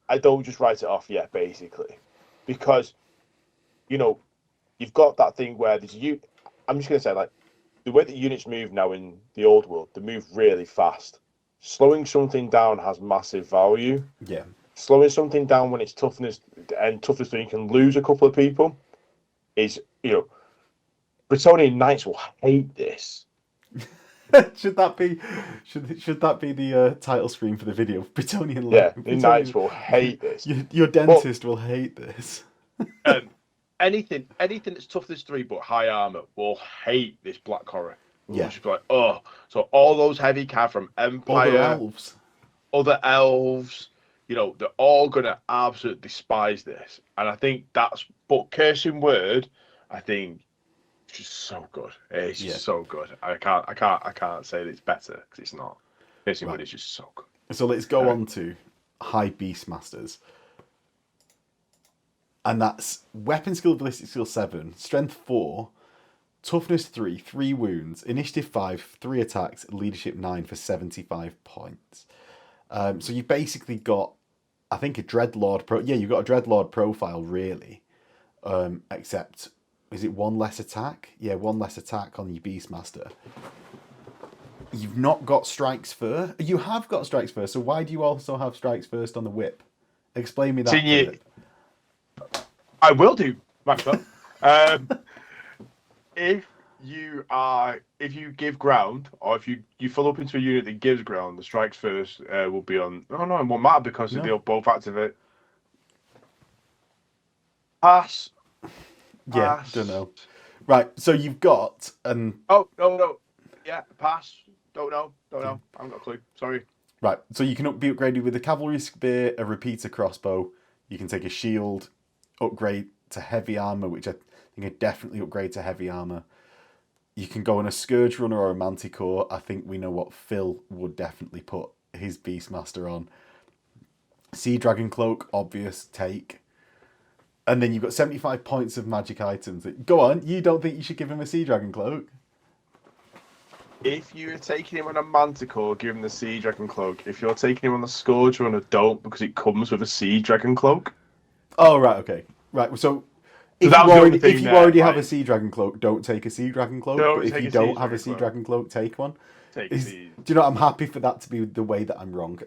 I don't just write it off yet, basically, because you've got that thing where I'm just gonna say, like, the way that units move now in the old world, they move really fast. Slowing something down has massive value. Yeah. Slowing something down when it's toughness so you can lose a couple of people is, Bretonian Knights will hate this. should that be the title screen for the video? Bretonian Yeah, the Knights will hate this. Your dentist will hate this. Anything that's toughness 3 but high armor will hate this Black Horror. Yeah. Just be like, oh, so all those heavy cav from Other Empire, elves. other elves, they're all gonna absolutely despise this. And I think but Cursing Word, I think, it's just so good. It's Yeah. just so good. I can't say that it's better because it's not. Cursing Right. Word is just so good. So let's go on to High Beastmasters. And that's Weapon Skill, Ballistic Skill 7, Strength 4, Toughness 3, 3 wounds, Initiative 5, 3 attacks, Leadership 9 for 75 points. So you've basically got, I think, a Dreadlord you've got a Dreadlord profile, really. Except, is it one less attack? Yeah, one less attack on your Beastmaster. You've not got Strikes First. You have got Strikes First, so why do you also have Strikes First on the whip? Explain me that, Philip. I will do, Maxwell. If you give ground, or if you fill up into a unit that gives ground, the Strikes First will be on. Oh no, it won't matter because they'll both activate. Pass. Yeah, Pass. don't know. Right, so you've got Oh no. Yeah, pass. Don't know. I haven't got a clue. Sorry. Right, so you can be upgraded with a Cavalry Spear, a Repeater Crossbow. You can take a Shield, upgrade to Heavy Armor, which I think I definitely upgrade to Heavy Armor. You can go on a Scourge Runner or a Manticore. I think we know what Phil would definitely put his Beastmaster on. Sea Dragon Cloak, obvious take. And then you've got 75 points of magic items. Go on, you don't think you should give him a Sea Dragon Cloak? If you're taking him on a Manticore, give him the Sea Dragon Cloak. If you're taking him on the Scourge Runner, don't, because it comes with a Sea Dragon Cloak. Oh, right, okay. Right, so if you already have a Sea Dragon Cloak, don't take a Sea Dragon Cloak. But if you don't have a Sea Dragon Cloak, take one. Do you know what? I'm happy for that to be the way that I'm wrong.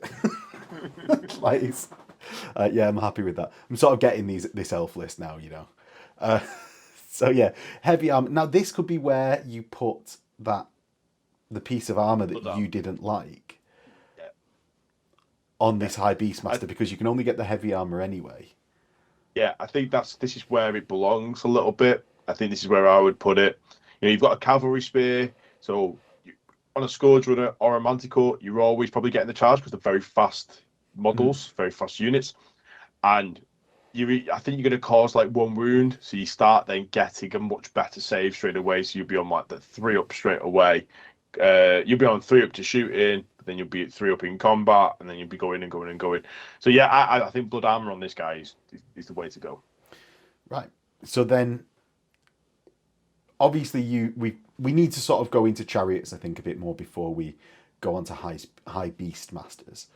Yeah, I'm happy with that. I'm sort of getting this elf list now, So yeah, Heavy Armor. Now this could be where you put the piece of armor that you didn't like on this High Beastmaster, because you can only get the Heavy Armor anyway. Yeah, I think this is where it belongs a little bit. I think this is where I would put it. You've got a Cavalry Spear, so on a Scourge Runner or a Manticore, you're always probably getting the charge because they're very fast models, very fast units. And I think you're going to cause like 1 wound, so you start then getting a much better save straight away. So you'll be on like the 3 up straight away. You'll be on 3 up to shooting, but then you'll be at 3 up in combat, and then you'll be going and going and going. So yeah, I think Blood Armor on this guy is the way to go. Right. So then, obviously, we need to sort of go into chariots, I think, a bit more before we go on to high Beastmasters.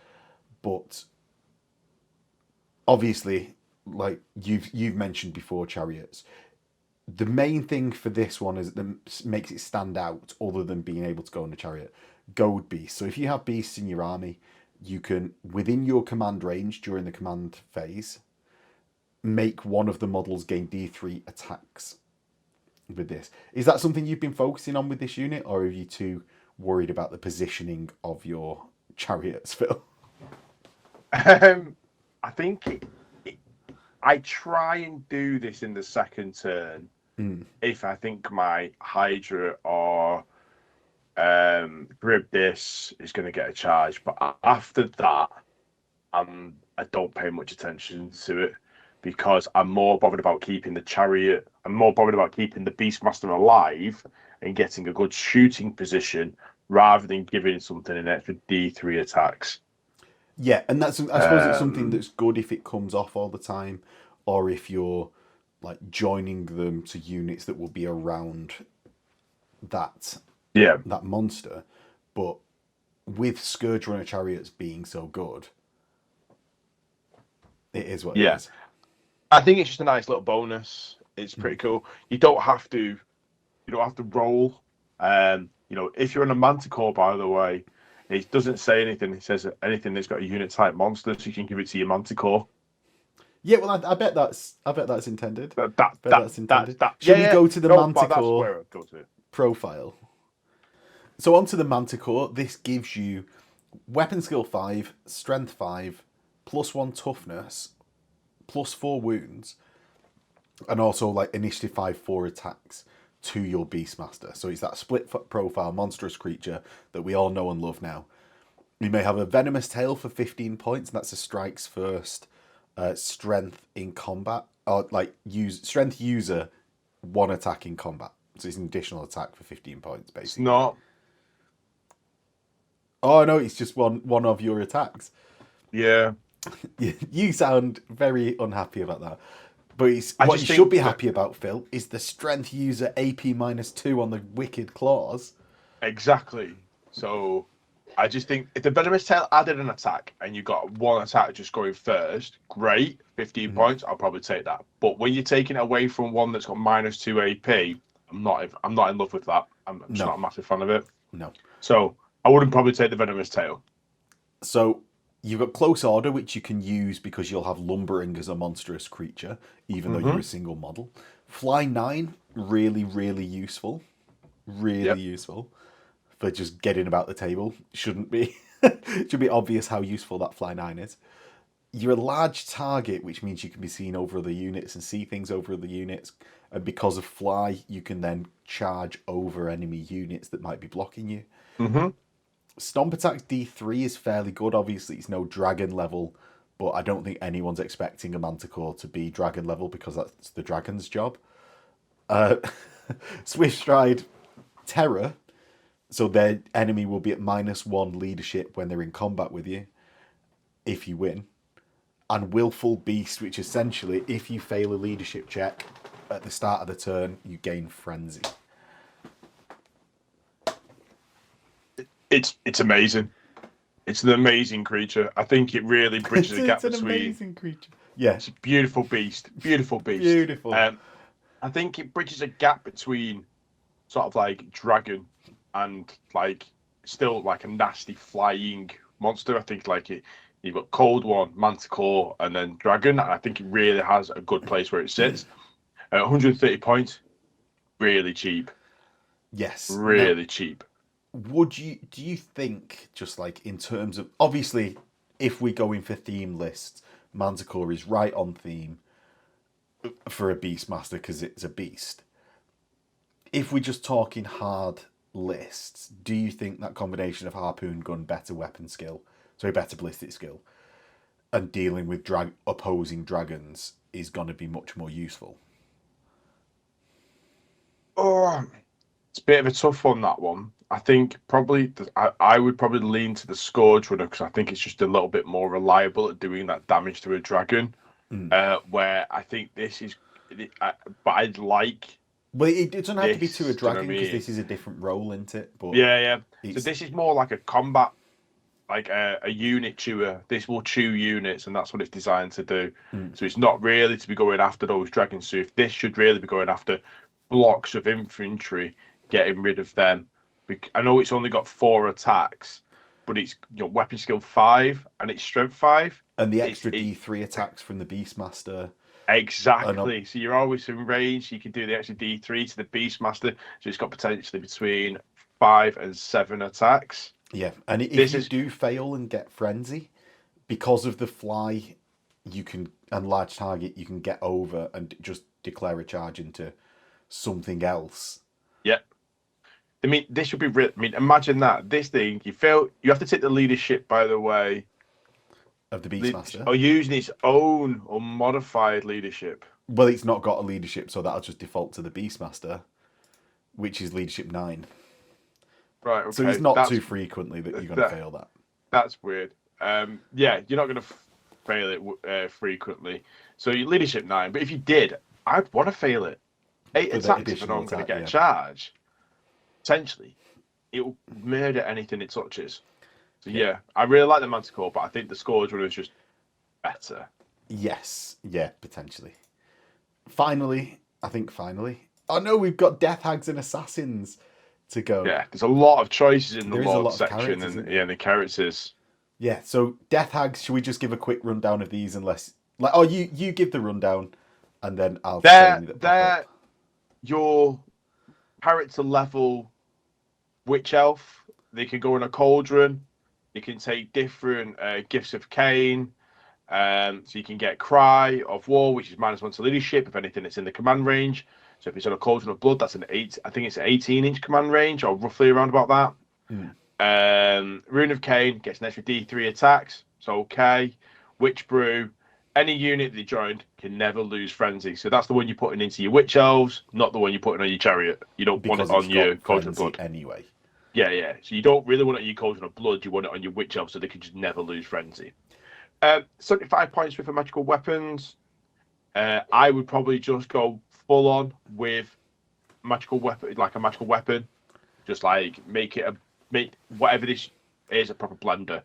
But obviously, like you've mentioned before, chariots. The main thing for this one is that makes it stand out, other than being able to go on a chariot, goad beasts. So if you have beasts in your army, you can, within your command range during the command phase, make one of the models gain D3 attacks with this. Is that something you've been focusing on with this unit, or are you too worried about the positioning of your chariots, Phil? I think I try and do this in the second turn. If I think my Hydra or Gribdis is going to get a charge, but after that, I don't pay much attention to it, because I'm more bothered about keeping the chariot. I'm more bothered about keeping the Beastmaster alive and getting a good shooting position, rather than giving something an extra D3 attacks. Yeah, and I suppose it's something that's good if it comes off all the time, or if you're like joining them to units that will be around that monster. But with Scourge Runner chariots being so good, it is what it is. I think it's just a nice little bonus. It's pretty cool. You don't have to roll. If you're in a Manticore, by the way, it doesn't say anything. It says anything that's got a unit type monster, so you can give it to your Manticore. Yeah, well, I bet that's intended. That's intended. Should we go to the Manticore that's where I'd go to. Profile? So onto the Manticore. This gives you Weapon Skill 5, Strength 5, +1 Toughness, +4 wounds, and also like Initiative 5, 4 attacks. to your Beastmaster. So it's that split profile monstrous creature that we all know and love now. You may have a venomous tail for 15 points, and that's a strikes first, strength in combat, or like strength user, 1 attack in combat. So it's an additional attack for 15 points, basically. It's not. Oh no, it's just one of your attacks. Yeah. You sound very unhappy about that. But what you should think be happy about, Phil, is the strength user AP -2 on the Wicked Claws. Exactly. So I just think if the Venomous Tail added an attack and you got 1 attack just going first, great, 15 points, I'll probably take that. But when you're taking it away from one that's got -2 AP, I'm not in love with that. I'm just not a massive fan of it. No. So I wouldn't probably take the Venomous Tail. So you've got Close Order, which you can use because you'll have Lumbering as a monstrous creature, even though you're a single model. Fly 9, really, really useful. Really useful for just getting about the table. Shouldn't be. Should be obvious how useful that Fly 9 is. You're a large target, which means you can be seen over other units and see things over other units. And because of Fly, you can then charge over enemy units that might be blocking you. Stomp attack D3 is fairly good. Obviously, it's no dragon level, but I don't think anyone's expecting a Manticore to be dragon level because that's the dragon's job. Swift Stride, Terror, so their enemy will be at -1 leadership when they're in combat with you, if you win. And Willful Beast, which essentially, if you fail a leadership check at the start of the turn, you gain Frenzy. It's amazing. It's an amazing creature. I think it really bridges a gap between. It's an amazing creature. Yeah. It's a beautiful beast. Beautiful beast. Beautiful. I think it bridges a gap between sort of like dragon and like still like a nasty flying monster. I think like you've got Cold One, Manticore, and then Dragon. And I think it really has a good place where it sits. 130 points, really cheap. Yes. Really cheap. Do you think, just like in terms of, obviously, if we go in for theme lists, Manticore is right on theme for a Beastmaster because it's a beast. If we're just talking hard lists, do you think that combination of harpoon gun, better weapon skill, so better ballistic skill, and dealing with opposing dragons is going to be much more useful? Oh, it's a bit of a tough one, that one. I think probably I would probably lean to the Scourge Runner because I think it's just a little bit more reliable at doing that damage to a dragon. Where I think this is, but I'd like. Well, it doesn't have to be to a dragon because this is a different role, isn't it? But yeah. So this is more like a combat, like a unit chewer. This will chew units, and that's what it's designed to do. So it's not really to be going after those dragons. So if this should really be going after blocks of infantry, getting rid of them. I know it's only got 4 attacks, but it's weapon skill 5 and it's strength 5. And the extra D3 attacks from the Beastmaster. Exactly. So you're always in range. You can do the extra D3 to the Beastmaster. So it's got potentially between 5 and 7 attacks. Yeah, and if you do fail and get Frenzy, because of the fly, and large target, you can get over and just declare a charge into something else. Yep. I mean, this would be. Imagine that. This thing, you fail. You have to take the leadership, by the way, of the Beastmaster, or using its own unmodified leadership. Well, it's not got a leadership, so that'll just default to the Beastmaster, which is leadership 9. Right. Okay. So it's not too frequently that you're going to fail that. That's weird. Yeah, you're not going to fail it frequently. So your leadership 9, but if you did, I'd want to fail it. 8 attacks if I know I'm going to get a charge. Potentially, it will murder anything it touches. So yeah, I really like the Manticore, but I think the Scourge Runner is just better. Yes, yeah, potentially. Finally. Oh no, we've got Death Hags and Assassins to go. Yeah, there's a lot of choices in the Lord section and the characters. Yeah, so Death Hags, should we just give a quick rundown of these you give the rundown and then I'll say they're your character level witch elf. They can go in a cauldron. You can take different gifts of Cain. So you can get Cry of War, which is -1 to leadership if anything that's in the command range. So if it's on a Cauldron of Blood, that's an 8. I think it's an 18-inch command range, or roughly around about that. Rune of Cain gets an extra D3 attacks. So okay. Witch Brew. Any unit that you joined can never lose Frenzy. So that's the one you're putting into your Witch Elves, not the one you're putting on your Chariot. You don't want it on your Cauldron of Blood. Anyway. Yeah. So you don't really want it on your Cauldron of Blood. You want it on your Witch Elves so they can just never lose Frenzy. 75 points for magical weapons. I would probably just go full on with magical weapon, like a magical weapon. Just like make whatever this is a proper blender.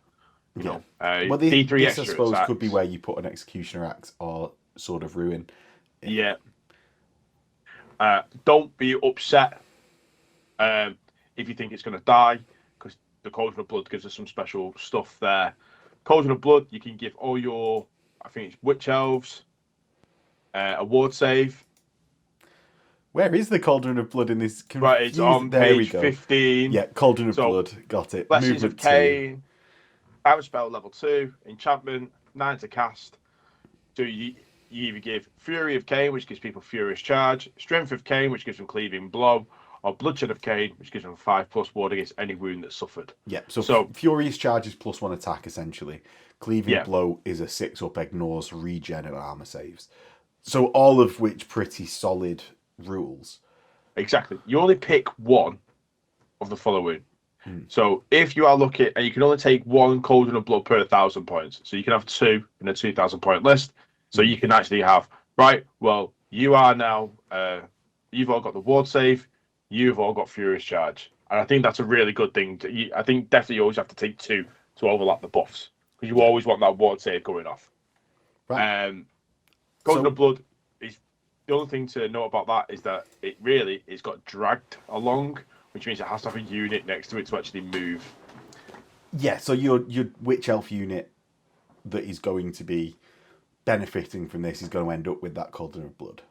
You know, well, D3 this extra I suppose attacks. could be where you put an Executioner Axe or Sword of Ruin. Yeah. Don't be upset if you think it's going to die, because the Cauldron of Blood gives us some special stuff there. Cauldron of Blood, you can give all your, I think it's Witch Elves, a ward save. Where is the Cauldron of Blood in this? Right, it's on page 15. Yeah, Cauldron of Blood, got it. Blessings Movement of Cain. Power spell level 2, enchantment, 9 to cast. So you either give Fury of Cain, which gives people Furious Charge, Strength of Cain, which gives them Cleaving Blow, or Bloodshed of Cain, which gives them 5+ ward against any wound that's suffered. Yeah, so Furious Charge is +1 attack, essentially. Cleaving Blow is a 6-up, ignores regen and armor saves. So all of which pretty solid rules. Exactly. You only pick one of the following. So if you are looking, and you can only take one Cauldron of Blood per 1,000 points. So you can have 2 in a 2,000 point list. So you can actually have, right, well, you are now, you've all got the ward save, you've all got Furious Charge. And I think that's a really good thing. I think definitely you always have to take 2 to overlap the buffs, because you always want that ward save going off. Right. Cauldron of Blood is, the only thing to know about that is that it's got dragged along, which means it has to have a unit next to it to actually move. Yeah, so your Witch Elf unit that is going to be benefiting from this is going to end up with that Cauldron of Blood.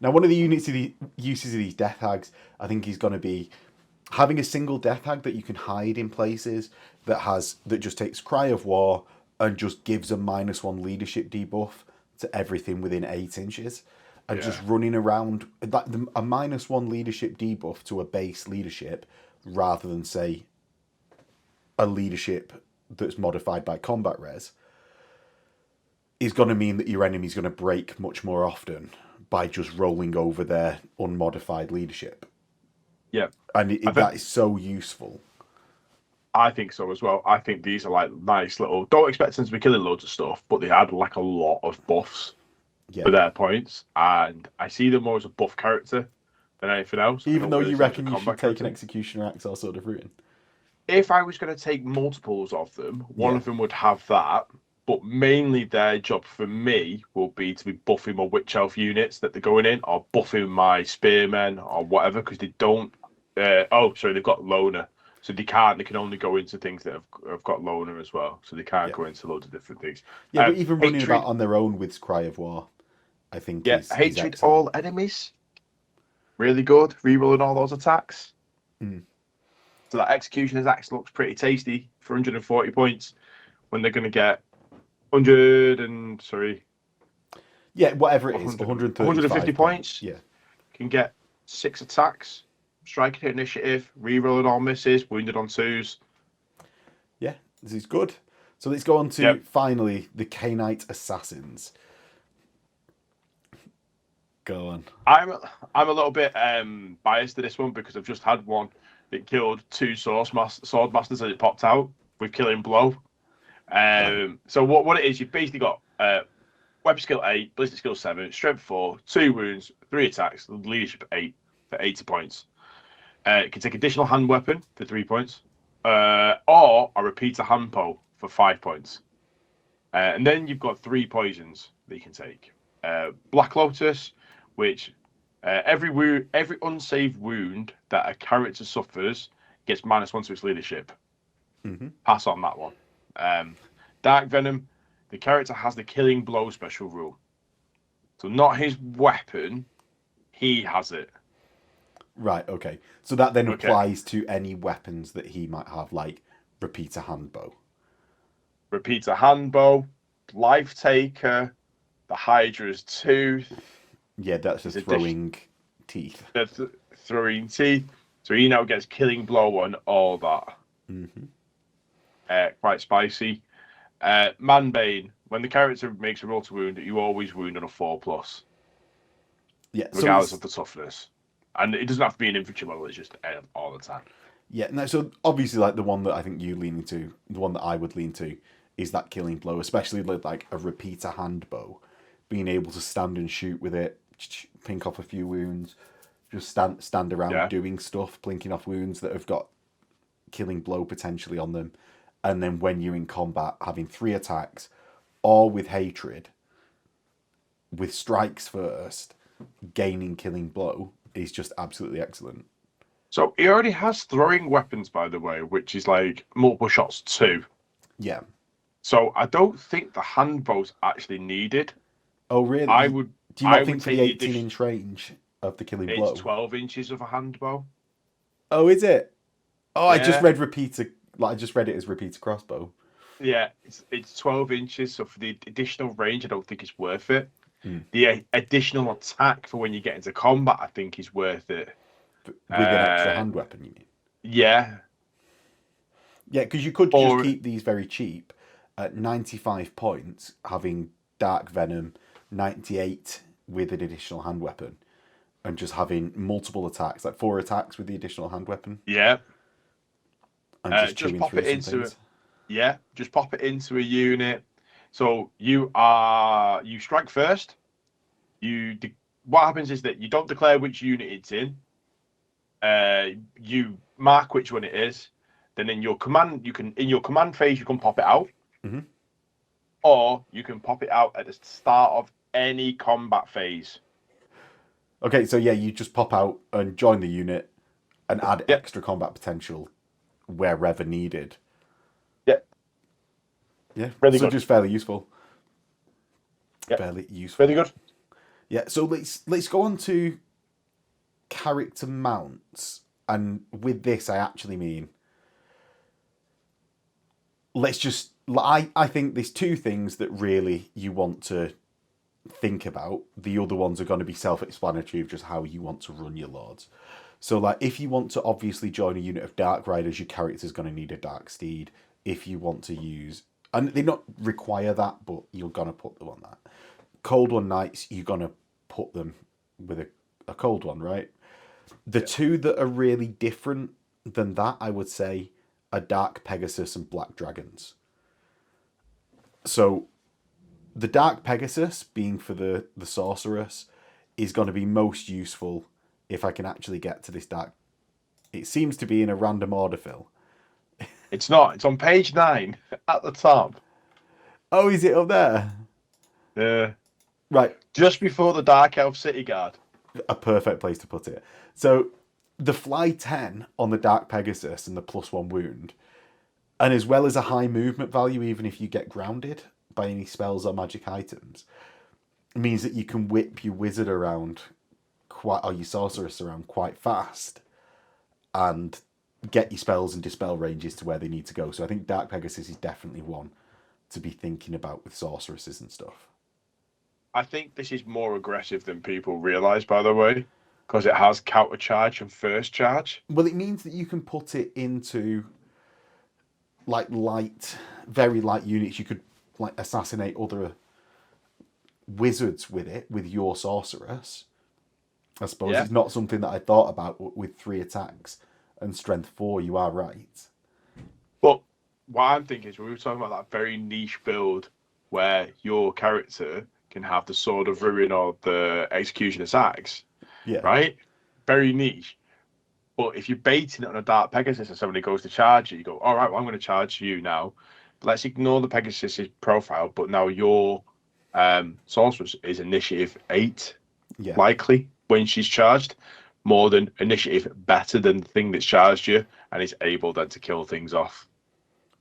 Now, one of the uses of these Death Hags, I think, is going to be having a single Death Hag that you can hide in places that just takes Cry of War and just gives a -1 leadership debuff to everything within 8 inches. And just running around, a -1 leadership debuff to a base leadership, rather than, say, a leadership that's modified by combat res, is going to mean that your enemy's going to break much more often by just rolling over their unmodified leadership. Yeah. And that is so useful. I think so as well. I think these are like nice little, don't expect them to be killing loads of stuff, but they add like a lot of buffs. For their points, and I see them more as a buff character than anything else. Even though you reckon you should take an Executioner Axe or Sword of Ruin? If I was going to take multiples of them, one of them would have that, but mainly their job for me will be to be buffing my Witch Elf units that they're going in, or buffing my Spearmen, or whatever, because they don't... they've got Loner. So they can only go into things that have got Loner as well. So they can't go into loads of different things. Yeah, but even running about on their own with Cry of War, I think Hatred all enemies. Really good. Rerolling all those attacks. So that Executioner's Axe looks pretty tasty for 140 points when they're going to get 100 Yeah, whatever it is. 150 points. Yeah. Can get 6 attacks. Striking hit initiative. Rerolling all misses. Wounded on 2s. Yeah, this is good. So let's go on to, finally, the Cainite Assassins. Go on. I'm a little bit biased to this one because I've just had one that killed 2 sword masters as it popped out with Killing Blow. So what it is, you've basically got weapon skill 8, ballistic skill 7, strength 4, 2 wounds, 3 attacks, leadership 8 for 80 points. It can take additional hand weapon for 3 points, or a repeater hand pole for 5 points. And then you've got 3 poisons that you can take. Black Lotus, which every unsaved wound that a character suffers gets -1 to its leadership. Pass on that one. Dark Venom, the character has the Killing Blow special rule. So not his weapon, he has it. Right, okay. So that then applies to any weapons that he might have, like Repeater Handbow. Repeater Handbow, Life Taker, the Hydra's Tooth. Yeah, that's just throwing teeth. That's throwing teeth. So he now gets Killing Blow on all that. Quite spicy. Manbane. When the character makes a roll to wound, you always wound on a 4+. Yeah, regardless of the toughness. And it doesn't have to be an infantry model, it's just all the time. Yeah, no, so obviously, like, the one that I think you lean into, the one that I would lean to, is that Killing Blow, especially with, like, a repeater hand bow. Being able to stand and shoot with it, pink off a few wounds, just stand around doing stuff, plinking off wounds that have got Killing Blow potentially on them. And then when you're in combat, having 3 attacks, all with Hatred, with strikes first, gaining Killing Blow is just absolutely excellent. So he already has throwing weapons, by the way, which is like multiple shots too. Yeah. So I don't think the hand bow's actually needed. Oh, really? Do you not think for the 18-inch range of the Killing Blow? It's 12 inches of a hand bow. Oh, is it? Oh, yeah. I just read it as repeater crossbow. Yeah, it's 12 inches. So for the additional range, I don't think it's worth it. The additional attack for when you get into combat, I think, is worth it. With an extra hand weapon, you mean? Yeah. Yeah, because you could just keep these very cheap at 95 points, having Dark Venom, 98 with an additional hand weapon, and just having multiple attacks, like 4 attacks with the additional hand weapon. Yeah. And just pop it into it. Yeah, just pop it into a unit. So you strike first. What happens is that you don't declare which unit it's in. You mark which one it is. Then in your command phase you can pop it out, or you can pop it out at the start of any combat phase. Okay, so yeah, you just pop out and join the unit, and add extra combat potential wherever needed. Yeah, really good. Just fairly useful. Yep. Fairly useful. Really good. Yeah, so let's go on to character mounts, and with this I actually mean I think there's 2 things that really you want to think about. The other ones are going to be self-explanatory of just how you want to run your lords. So, like, if you want to obviously join a unit of Dark Riders, your character's going to need a Dark Steed. If you want to use, and they not require that, but you're going to put them on that. Cold One Knights, you're going to put them with a cold one, right? The 2 that are really different than that, I would say, are Dark Pegasus and Black Dragons. So the Dark Pegasus, being for the Sorceress, is going to be most useful if I can actually get to this dark. It seems to be in a random order, Phil. It's not. It's on page 9 at the top. Oh, is it up there? Yeah. Right. Just before the Dark Elf City Guard. A perfect place to put it. So the fly 10 on the Dark Pegasus and the +1 wound, and as well as a high movement value, even if you get grounded by any spells or magic items, means that you can whip your wizard around or your sorceress around quite fast and get your spells and dispel ranges to where they need to go. So I think Dark Pegasus is definitely one to be thinking about with sorceresses and stuff. I think this is more aggressive than people realise, by the way, because it has counter charge and first charge. Well, it means that you can put it into like very light units. You could like assassinate other wizards with it, with your sorceress. I suppose it's not something that I thought about with 3 attacks and strength 4. You are right. But what I'm thinking is we were talking about that very niche build where your character can have the Sword of Ruin or the Execution of Hags. Yeah. Right? Very niche. But if you're baiting it on a Dark Pegasus and somebody goes to charge you, you go, all right, well, I'm going to charge you now. But let's ignore the Pegasus' profile, but now your sorceress is initiative 8, likely, when she's charged, more than initiative better than the thing that's charged you, and is able then to kill things off.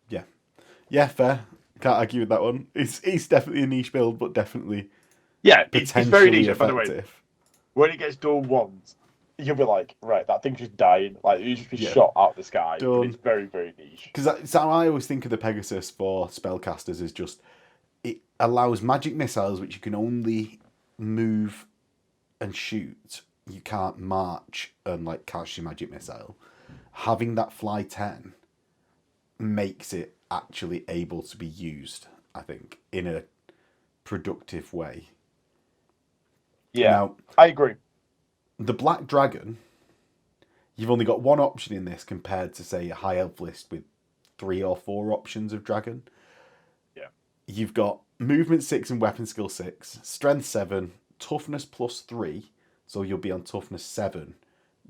Yeah. Yeah, fair. Can't argue with that one. It's definitely a niche build, but definitely it's very niche, effective. By the way, when it gets done once, you'll be like, right, that thing's just dying. Like, you just be shot out of the sky. It's very, very niche. Because so I always think of the Pegasus for spellcasters as just, allows magic missiles, which you can only move and shoot. You can't march and like catch your magic missile. Having that fly 10 makes it actually able to be used, I think, in a productive way. Yeah, Now, I agree. the Black Dragon, you've only got one option in this compared to, say, a High Elf list with 3 or 4 options of dragon. Yeah. You've got movement 6 and weapon skill 6, strength 7, toughness +3, so you'll be on toughness 7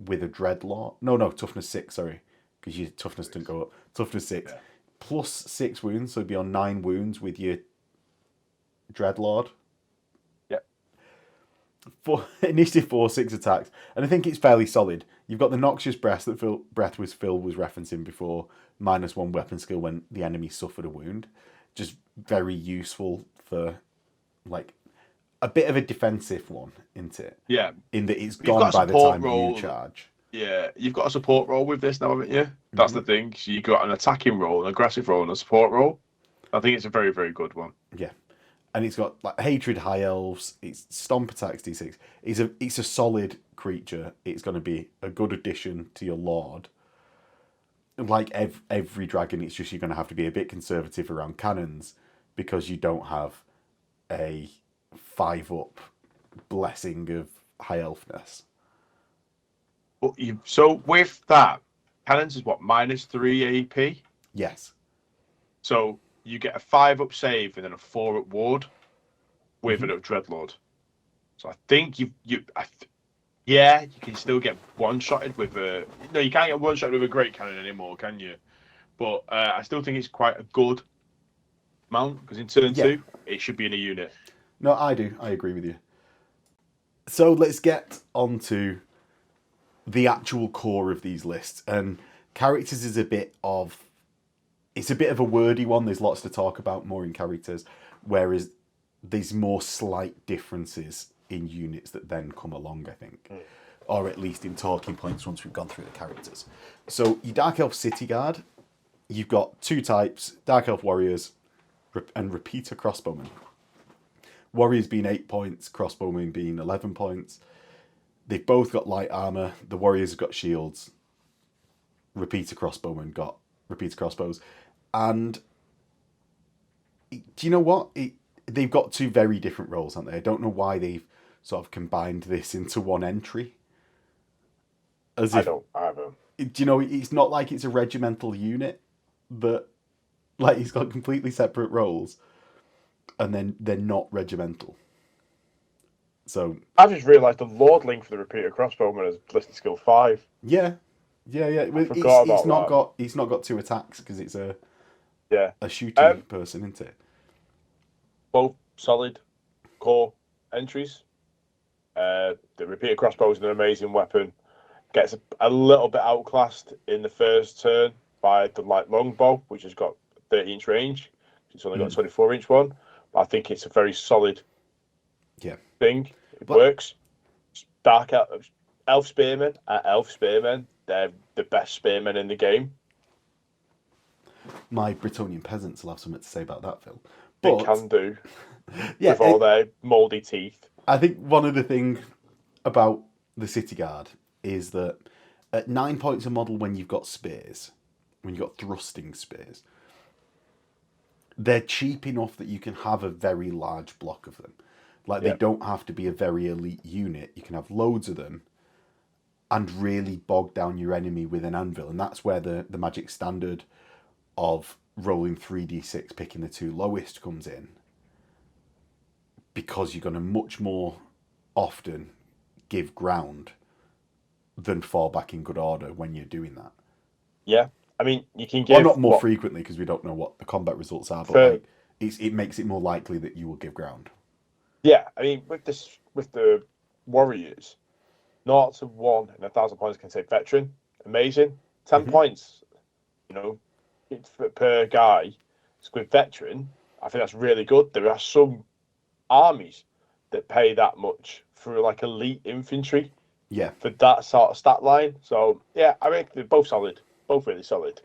with a Dreadlord. No, toughness 6, sorry, because your toughness didn't go up. Toughness 6, Yeah. +6 wounds, so you'll be on 9 wounds with your Dreadlord. Initiative 4, 6 attacks, and I think it's fairly solid. You've got the noxious breath that Phil was referencing before, -1 weapon skill when the enemy suffered a wound. Just very useful for like a bit of a defensive one, isn't it? Yeah. In that it's You've gone got a by the support time role. you charge. Yeah, you've got a support role with this now, haven't you? That's the thing. So you've got an attacking role, an aggressive role, and a support role. I think it's a very, very good one. Yeah. And it's got like hatred high elves. It's stomp attacks d6. It's a solid creature. It's going to be a good addition to your lord. Like every dragon, it's just you're going to have to be a bit conservative around cannons because you don't have a 5-up blessing of high elfness. But so with that, cannons is what, -3 AP? Yes. So you get a 5-up save and then a 4-up ward with a Dreadlord. So I think you can still get one-shotted with a... No, you can't get one-shotted with a great cannon anymore, can you? But I still think it's quite a good mount, because in turn 2, it should be in a unit. No, I do. I agree with you. So let's get on to the actual core of these lists. And characters is a bit of a wordy one. There's lots to talk about more in characters, whereas there's more slight differences in units that then come along, I think. Or at least in talking points once we've gone through the characters. So your Dark Elf City Guard, you've got 2 types, Dark Elf Warriors and Repeater Crossbowmen. Warriors being 8 points, Crossbowmen being 11 points. They've both got light armor. The Warriors have got shields. Repeater Crossbowmen got repeater crossbows. And do you know what? They've got 2 very different roles, aren't they? I don't know why they've sort of combined this into one entry. I don't either. Do you know, it's not like it's a regimental unit, but like it's got completely separate roles, and then they're not regimental. So I just realised the Lord link for the Repeater Crossbowman is listed skill 5. Yeah. It's not got 2 attacks because it's a shooting person, isn't it? Both solid core entries. The Repeater Crossbow is an amazing weapon. Gets a little bit outclassed in the first turn by the light longbow, which has got 30-inch range. It's only got a 24-inch one. But I think it's a very solid thing. It works. Dark Elf Spearmen are Elf Spearmen. They're the best spearmen in the game. My Bretonian peasants will have something to say about that, Phil. They can do. With all their mouldy teeth. I think one of the things about the City Guard is that at 9 points a model when you've got spears, when you've got thrusting spears, they're cheap enough that you can have a very large block of them. Like, they don't have to be a very elite unit. You can have loads of them and really bog down your enemy with an anvil. And that's where the magic standard of rolling 3d6, picking the 2 lowest comes in. Because you're going to much more often give ground than fall back in good order when you're doing that. Yeah. I mean, you can give... Well, not more frequently, because we don't know what the combat results are, but it makes it more likely that you will give ground. Yeah, I mean, with the Warriors, 0 to 1 and 1,000 points can say veteran. Amazing. 10 points, per guy. So with veteran, I think that's really good. There are some armies that pay that much for like elite infantry. Yeah. For that sort of stat line. So, yeah, I mean, they're both solid. Both really solid.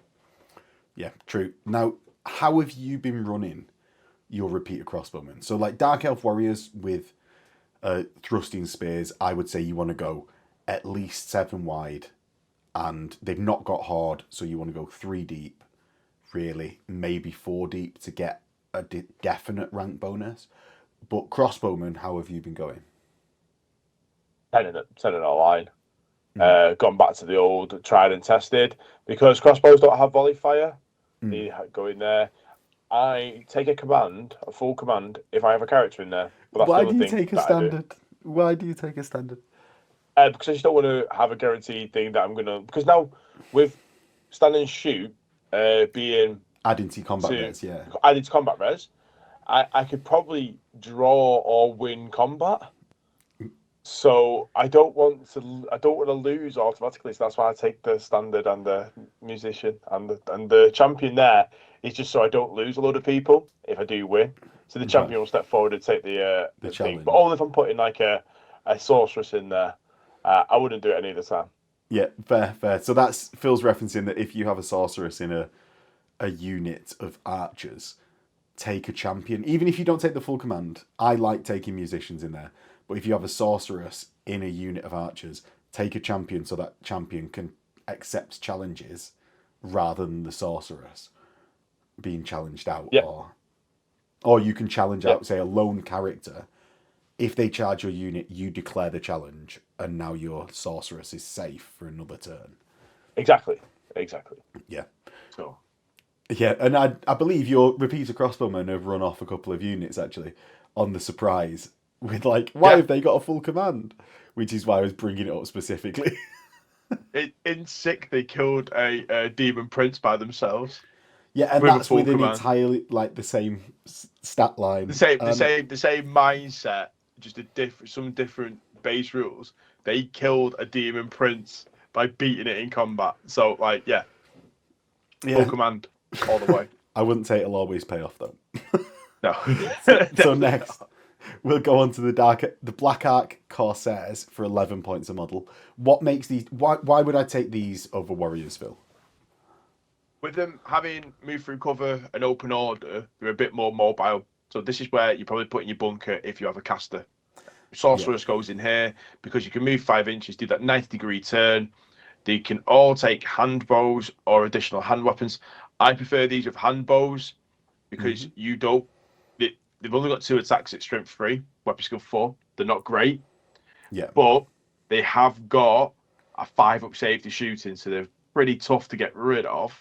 Yeah, true. Now, how have you been running your repeater crossbowmen. So like Dark Elf Warriors with thrusting spears, I would say you want to go at least 7 wide, and they've not got hard, so you want to go 3 deep, really, maybe 4 deep to get a definite rank bonus. But crossbowmen, how have you been going? 10 in a line. Gone back to the old tried and tested, because crossbows don't have volley fire. They go in there. I take a full command, if I have a character in there. But that's Why the do you other thing take a that I do. standard? Why do you take a standard? Because I just don't want to have a guaranteed thing that I'm going to... Because now, with stand and shoot being... Adding to combat res, yeah. Added to combat res, I could probably draw or win combat. So I don't want to lose automatically. So that's why I take the standard and the musician and the champion. There is just so I don't lose a load of people if I do win. So the champion will step forward and take the thing. But only if I'm putting like a sorceress in there. I wouldn't do it any other time. Yeah, fair. So that's Phil's referencing that if you have a sorceress in a unit of archers, take a champion. Even if you don't take the full command, I like taking musicians in there. But if you have a sorceress in a unit of archers, take a champion so that champion can accept challenges rather than the sorceress being challenged out. Yep. Or you can challenge out, say, a lone character. If they charge your unit, you declare the challenge, and now your sorceress is safe for another turn. Exactly. Yeah. So. Yeah, and I believe your repeater crossbowmen have run off a couple of units, actually, on the surprise. With like, why have they got a full command? Which is why I was bringing it up specifically. In Sick, they killed a demon prince by themselves. Yeah, and that's with an entirely like the same stat line. The same mindset, just some different base rules. They killed a demon prince by beating it in combat. So like, full command all the way. I wouldn't say it'll always pay off though. No. So next, we'll go on to the Black Ark Corsairs for 11 points a model. What makes these? Why would I take these over Warriors, Phil? With them having moved through cover and open order, they're a bit more mobile. So this is where you probably put in your bunker if you have a caster. Sorceress goes in here because you can move 5 inches, do that 90-degree turn. They can all take hand bows or additional hand weapons. I prefer these with hand bows because you don't. They've only got 2 attacks at strength 3, weapon skill 4. They're not great. Yeah. But they have got a 5-up safety shooting, so they're pretty tough to get rid of.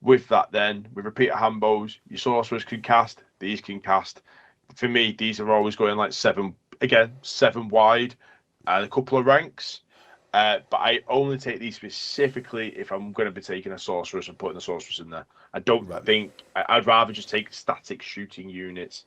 With that, then, with repeater hand bows, your sorcerers can cast, these can cast. For me, these are always going like 7 wide and a couple of ranks. But I only take these specifically if I'm going to be taking a sorceress and putting the sorceress in there. I don't think I'd rather just take static shooting units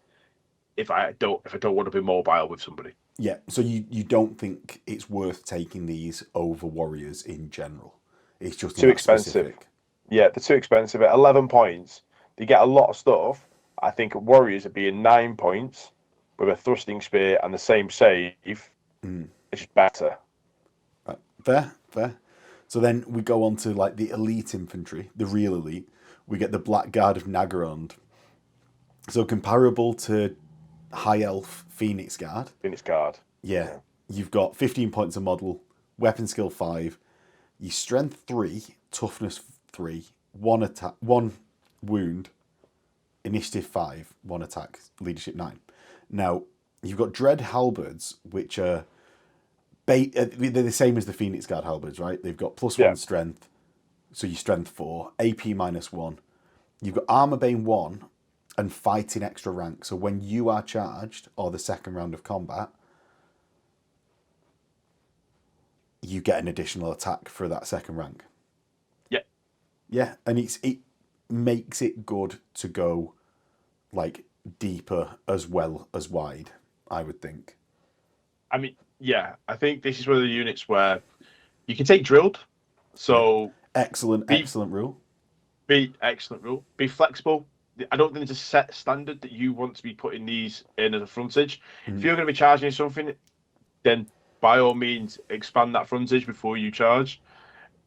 if I don't want to be mobile with somebody. Yeah, so you don't think it's worth taking these over Warriors in general? It's just too expensive. Specific. Yeah, they're too expensive. At 11 points, they get a lot of stuff. I think Warriors would be in 9 points with a thrusting spear and the same save. It's just better. Fair. So then we go on to like the elite infantry, the real elite. We get the Black Guard of Nagarond. So comparable to High Elf Phoenix Guard. Yeah. You've got 15 points a model, weapon skill 5, your strength 3, toughness 3, 1 attack, 1 wound, initiative 5, 1 attack, leadership 9. Now, you've got Dread Halberds, which are they're the same as the Phoenix Guard Halberds, right? They've got +1 strength, so your strength 4, AP -1. You've got Armor Bane 1 and fighting extra rank. So when you are charged or the second round of combat, you get an additional attack for that second rank. Yeah, and it makes it good to go like deeper as well as wide, I would think. I mean, yeah, I think this is one of the units where you can take drilled. So excellent rule. Excellent rule. Be flexible. I don't think there's a set standard that you want to be putting these in as a frontage. If you're going to be charging something, then by all means expand that frontage before you charge.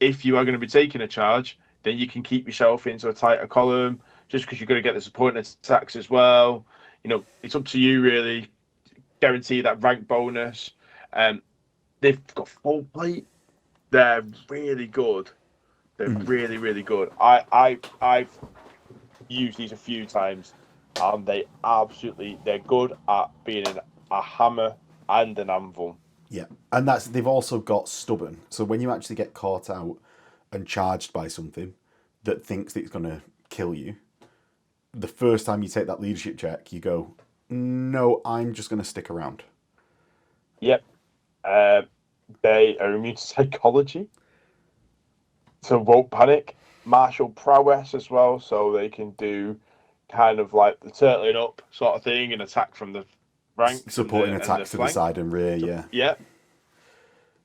If you are going to be taking a charge, then you can keep yourself into a tighter column. just because you're going to get the supporting attacks as well. It's up to you really. Guarantee that rank bonus. They've got full plate. They're really good. They're really, really good. I've used these a few times, and they're good at being a hammer and an anvil. Yeah, and they've also got stubborn. So when you actually get caught out and charged by something that thinks that it's going to kill you, the first time you take that leadership check, you go, no, I'm just going to stick around. Yep. They are immune to psychology, so won't panic. Martial prowess as well, so they can do kind of like the turtling up sort of thing and attack from the ranks. Supporting attacks to the side and rear, yeah. Yeah.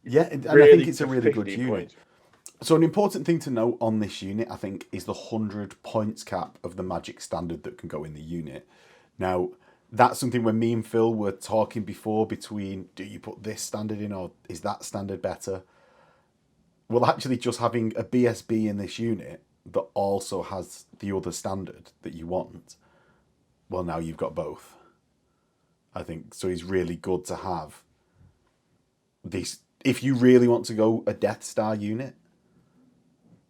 Yeah, and really, I think it's a really good unit. Points. So an important thing to note on this unit, I think, is the 100 points cap of the magic standard that can go in the unit. Now, that's something when me and Phil were talking before between, do you put this standard in or is that standard better? Well, actually, just having a BSB in this unit that also has the other standard that you want, well, now you've got both. I think so. It's really good to have these. If you really want to go a Death Star unit,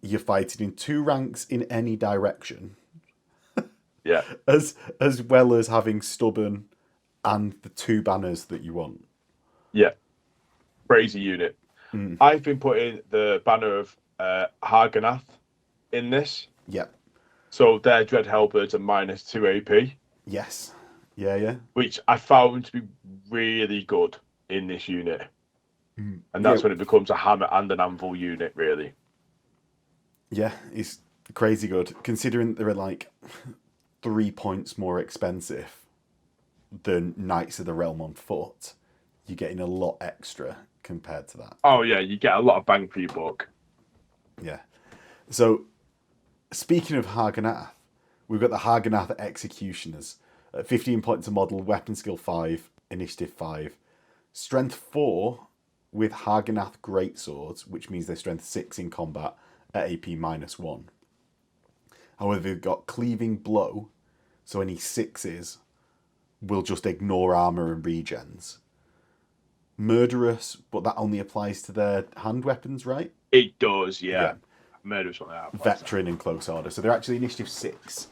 you're fighting in 2 ranks in any direction. Yeah. As well as having stubborn and the 2 banners that you want. Yeah. Crazy unit. I've been putting the banner of Harganath in this. Yep. So their Dread Hellbirds are -2 AP. Yes. Yeah. Which I found to be really good in this unit. And that's when it becomes a hammer and an anvil unit, really. Yeah, it's crazy good. Considering they're like 3 points more expensive than Knights of the Realm on foot, you're getting a lot extra compared to that. Oh, yeah, you get a lot of bang for your buck. Yeah. So, speaking of Harganath, we've got the Harganath Executioners. At 15 points a model, weapon skill 5, initiative 5, strength 4 with Harganath Greatswords, which means they're strength 6 in combat at AP -1. However, they've got Cleaving Blow, so any 6s will just ignore armor and regens. Murderous, but that only applies to their hand weapons, right? It does, yeah. Murderous on that. Veteran and Close Order. So they're actually initiative 6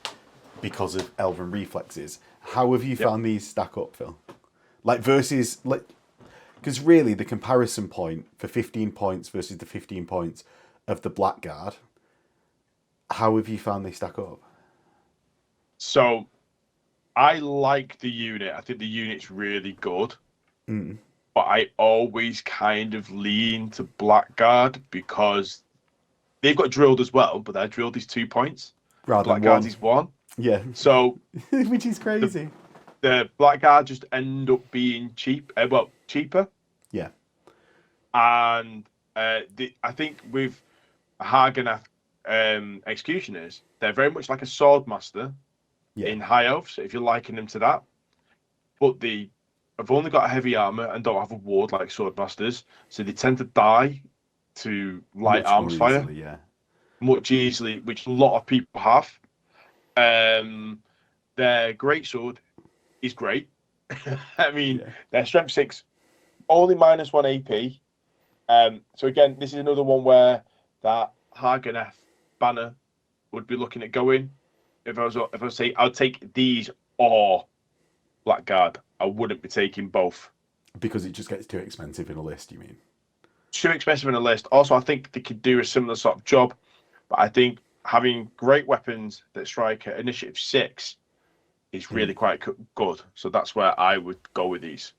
because of Elven Reflexes. How have you found these stack up, Phil? Because really the comparison point for 15 points versus the 15 points of the Blackguard, how have you found they stack up? So, I like the unit. I think the unit's really good. But I always kind of lean to Blackguard because they've got drilled as well, but their drilled is 2 points. Blackguard is 1. Yeah. So, which is crazy. The Blackguard just end up being cheaper. Yeah. And I think with Harganath Executioners, they're very much like a Swordmaster in High Elves, so if you're liking them to that. But they have only got a heavy armor and don't have a ward like Swordmasters, so they tend to die to light arms fire much easily, which a lot of people have. Their greatsword is great. I mean, their strength 6, only -1 AP. So again, this is another one where that Harganath banner would be looking at going. If I was saying, I'd take these or Blackguard. I wouldn't be taking both because it just gets too expensive in a list. You mean? Too expensive in a list. Also, I think they could do a similar sort of job, but I think having great weapons that strike at initiative 6 is really quite good. So that's where I would go with these.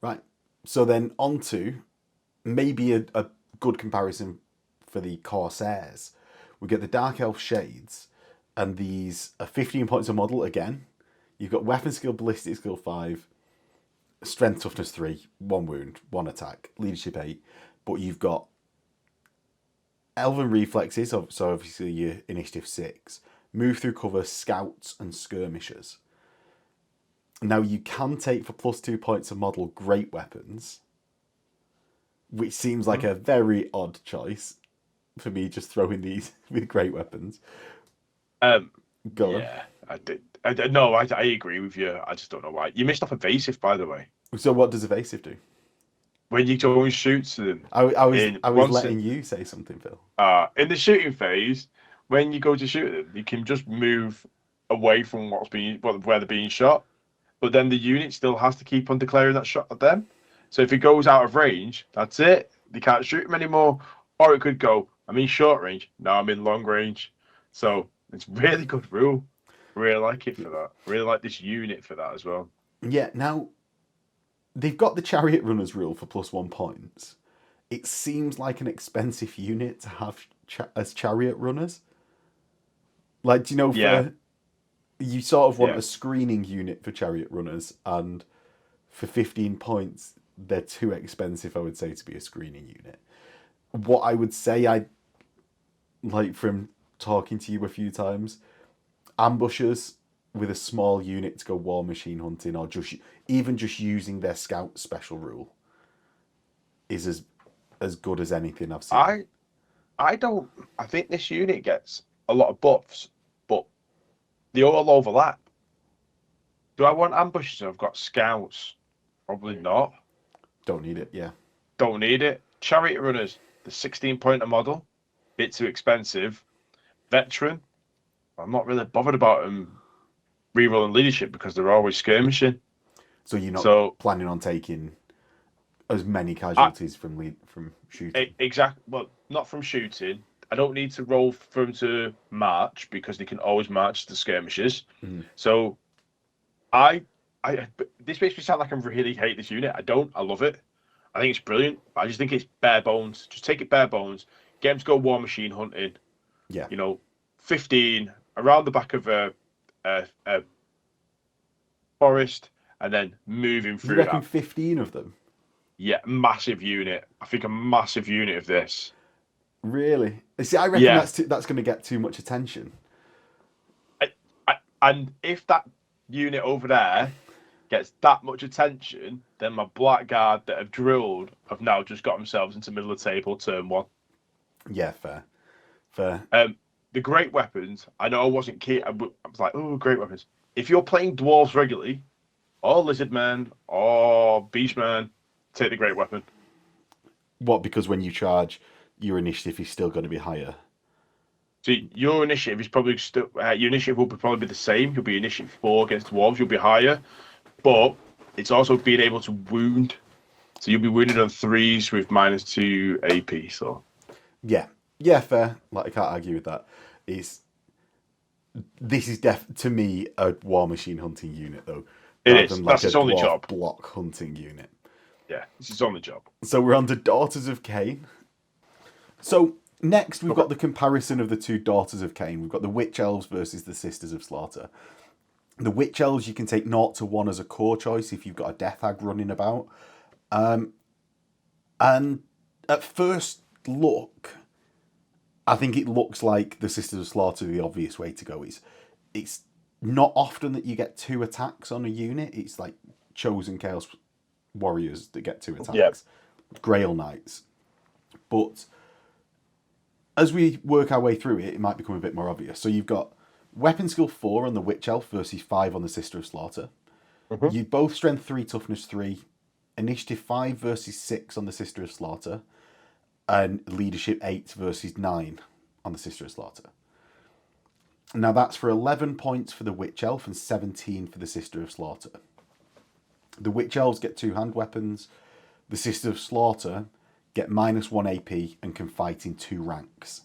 Right. So then on to maybe a good comparison for the Corsairs. We get the Dark Elf Shades, and these are 15 points a model again. You've got weapon skill, ballistic skill 5, strength toughness 3, 1 wound, 1 attack, leadership 8. But you've got Elven Reflexes, so obviously your initiative 6, move through cover, scouts, and skirmishers. Now you can take for +2 points a model great weapons, which seems like a very odd choice for me, just throwing these with great weapons. Go on. Yeah, I did. No, I agree with you. I just don't know why. You missed off evasive, by the way. So what does evasive do? When you go and shoot to them I was letting you say something, Phil. in the shooting phase, when you go to shoot them, you can just move away from where they're being shot. But then the unit still has to keep on declaring that shot at them. So if it goes out of range, that's it. They can't shoot him anymore. Or it could go, I'm in short range. Now I'm in long range. So it's really good rule. Really like it for that. Really like this unit for that as well. Yeah, now they've got the chariot runners rule for +1 points. It seems like an expensive unit to have as chariot runners. Like, do you know, Yeah. you sort of want Yeah. a screening unit for chariot runners, and for 15 points, they're too expensive, I would say, to be a screening unit. What I would say, I like from talking to you a few times, ambushers with a small unit to go war machine hunting, or even just using their scout special rule, is as good as anything I've seen. I think this unit gets a lot of buffs, but they all overlap. Do I want ambushes? I've got scouts. Probably not. Don't need it, yeah. Don't need it. Chariot runners, the 16-pointer model, bit too expensive. Veteran, I'm not really bothered about them rerolling leadership because they're always skirmishing. So you're not planning on taking as many casualties from shooting? Exactly. Well, not from shooting. I don't need to roll for them to march because they can always march to skirmishes. Mm. So this makes me sound like I really hate this unit. I don't. I love it. I think it's brilliant. I just think it's bare bones. Just take it bare bones. Get them to go war machine hunting. Yeah. 15 around the back of a forest, and then moving through You reckon that. 15 of them? Yeah, massive unit. I think a massive unit of this. Really? See, I reckon that's going to get too much attention. And if that unit over there gets that much attention, then my blackguard that have drilled have now just got themselves into middle of the table turn 1. Yeah, fair. The great weapons, I know I wasn't key. I was like, oh, great weapons. If you're playing dwarves regularly, or lizardman, or beastman, take the great weapon. What? Because when you charge, your initiative is still going to be higher. So your initiative is probably still. Your initiative will probably be the same. You'll be initiative 4 against dwarves. You'll be higher, but it's also being able to wound. So you'll be wounded on 3s with -2 AP. So yeah, fair. Like, I can't argue with that. This is to me a war machine hunting unit, though. It is. That's its only job. Block hunting unit. Yeah, it's its only job. So we're on to Daughters of Cain. So next we've got the comparison of the two Daughters of Cain. We've got the Witch Elves versus the Sisters of Slaughter. The Witch Elves, you can take 0 to 1 as a core choice if you've got a Death Hag running about. And at first look, I think it looks like the Sisters of Slaughter, the obvious way to go. It's not often that you get 2 attacks on a unit. It's like Chosen Chaos Warriors that get 2 attacks. Yep. Grail Knights. But as we work our way through it, it might become a bit more obvious. So you've got Weapon Skill 4 on the Witch Elf versus 5 on the Sister of Slaughter. Mm-hmm. You both Strength 3, Toughness 3. Initiative 5 versus 6 on the Sister of Slaughter. And Leadership 8 versus 9 on the Sister of Slaughter. Now that's for 11 points for the Witch Elf and 17 for the Sister of Slaughter. The Witch Elves get 2 hand weapons. The Sister of Slaughter get -1 AP and can fight in 2 ranks.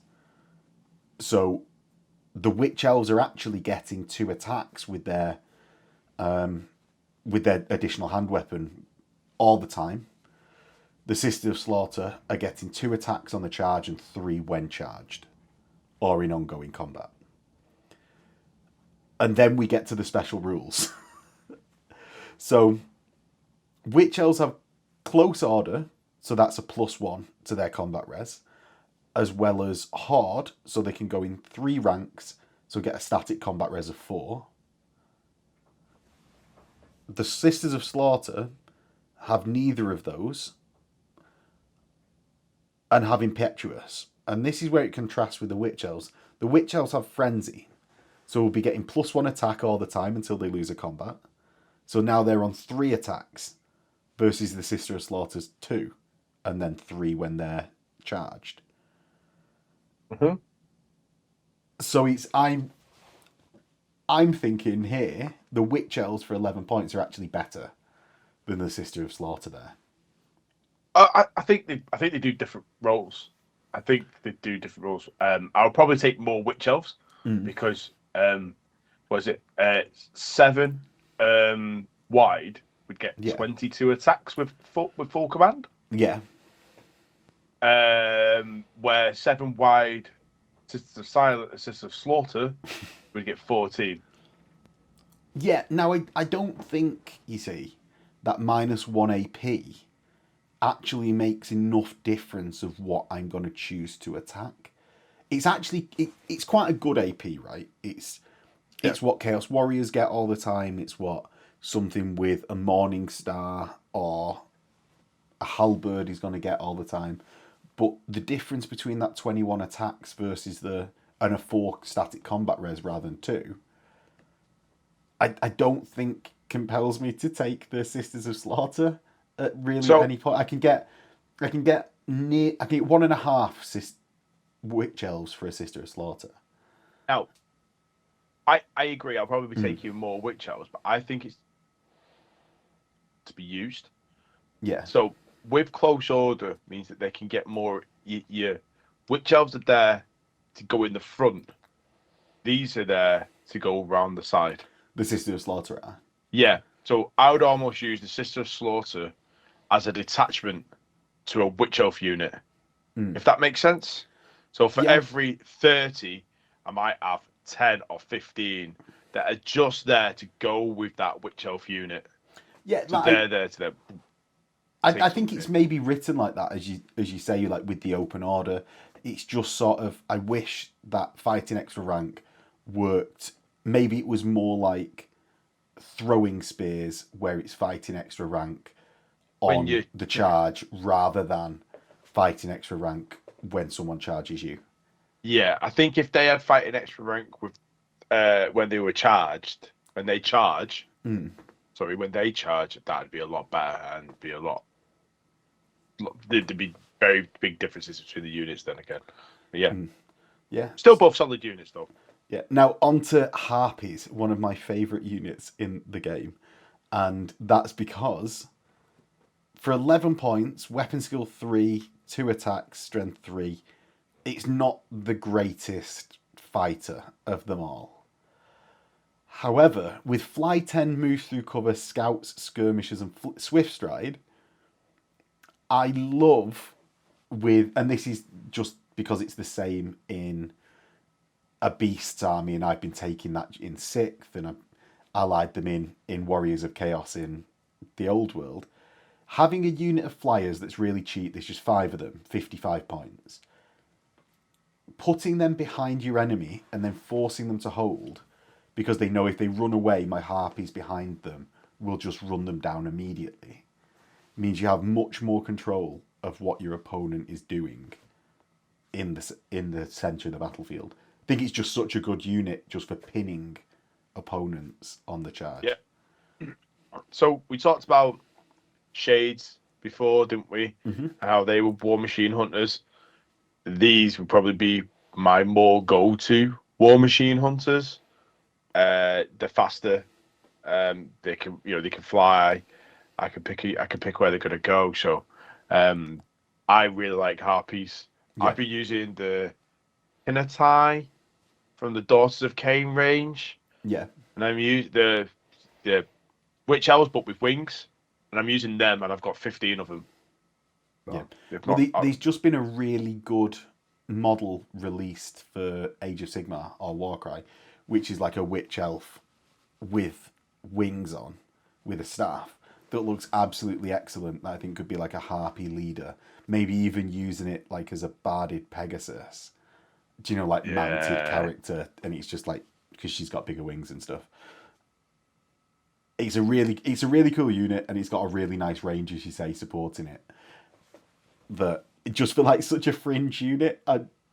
So the Witch Elves are actually getting 2 attacks with their additional hand weapon all the time. The Sister of Slaughter are getting 2 attacks on the charge and 3 when charged or in ongoing combat. And then we get to the special rules. So Witch Elves have Close Order, so that's a +1 to their combat res, as well as Horde, so they can go in 3 ranks, so get a static combat res of 4. The Sisters of Slaughter have neither of those, and have Impetuous. And this is where it contrasts with the Witch Elves. The Witch Elves have Frenzy, So we'll be getting +1 attack all the time until they lose a combat. So now they're on 3 attacks versus the Sister of Slaughter's 2, and then 3 when they're charged. Mm-hmm. So I'm thinking here the Witch Elves for 11 points are actually better than the Sister of Slaughter there. I think they do different roles. I think they do different roles. I'll probably take more Witch Elves because was it 7 wide would get 22 attacks with full command. Yeah. Where 7 wide Sister of Slaughter would get 14. Yeah, now I don't think, you see, that -1 AP actually makes enough difference of what I'm going to choose to attack. It's actually, it's quite a good AP, right? It's what Chaos Warriors get all the time. It's what something with a Morning Star or a Halberd is going to get all the time. But the difference between that 21 attacks versus and a 4 static combat res rather than 2, I don't think compels me to take the Sisters of Slaughter at really any point. I can get 1.5 Witch Elves for a Sister of Slaughter. Now, I agree. I'll probably be taking more Witch Elves, but I think it's to be used. Yeah. So with close order means that they can get more. Your Witch Elves are there to go in the front. These are there to go around the side. The Sister of Slaughter are. Yeah. So I would almost use the Sister of Slaughter as a detachment to a Witch Elf unit, if that makes sense. So for every 30, I might have 10 or 15 that are just there to go with that Witch Elf unit. Yeah, so they're there to them. I think it's maybe written like that, as you say, like with the open order. It's just sort of, I wish that fighting extra rank worked. Maybe it was more like throwing spears where it's fighting extra rank on the charge rather than fighting extra rank when someone charges you. Yeah, I think if they had fighting extra rank with when they charge, when they charge, that'd be a lot better and be a lot. There'd be very big differences between the units then again. But yeah, still both solid units though. Yeah. Now on to Harpies, one of my favourite units in the game, and that's because for 11 points, weapon skill 3, 2 attacks, strength 3, it's not the greatest fighter of them all. However, with Fly 10, Move Through Cover, Scouts, Skirmishers, and Swift Stride, I love and this is just because it's the same in a Beast's army, and I've been taking that in 6th, and I've allied them in Warriors of Chaos in the Old World. Having a unit of flyers that's really cheap, there's just 5 of them, 55 points. Putting them behind your enemy and then forcing them to hold, because they know if they run away, my Harpies behind them will just run them down immediately, means you have much more control of what your opponent is doing in the centre of the battlefield. I think it's just such a good unit just for pinning opponents on the charge. Yeah. So we talked about Shades before, didn't we? Mm-hmm. How they were War Machine Hunters. These would probably be my more go-to War Machine Hunters. They're faster. They can fly. I can pick where they're gonna go. So, I really like Harpies. Yeah. I've been using the Hinatai from the Daughters of Cain range. Yeah. And I'm using the Witch Elves, but with wings. And I'm using them, and I've got 15 of them. So there's just been a really good model released for Age of Sigmar or Warcry, which is like a Witch Elf with wings on, with a staff, that looks absolutely excellent. That I think could be like a Harpy leader. Maybe even using it like as a barded Pegasus. Do you know, like mounted character, and it's just like, because she's got bigger wings and stuff. It's a really cool unit, and it's got a really nice range, as you say, supporting it. But just for like such a fringe unit,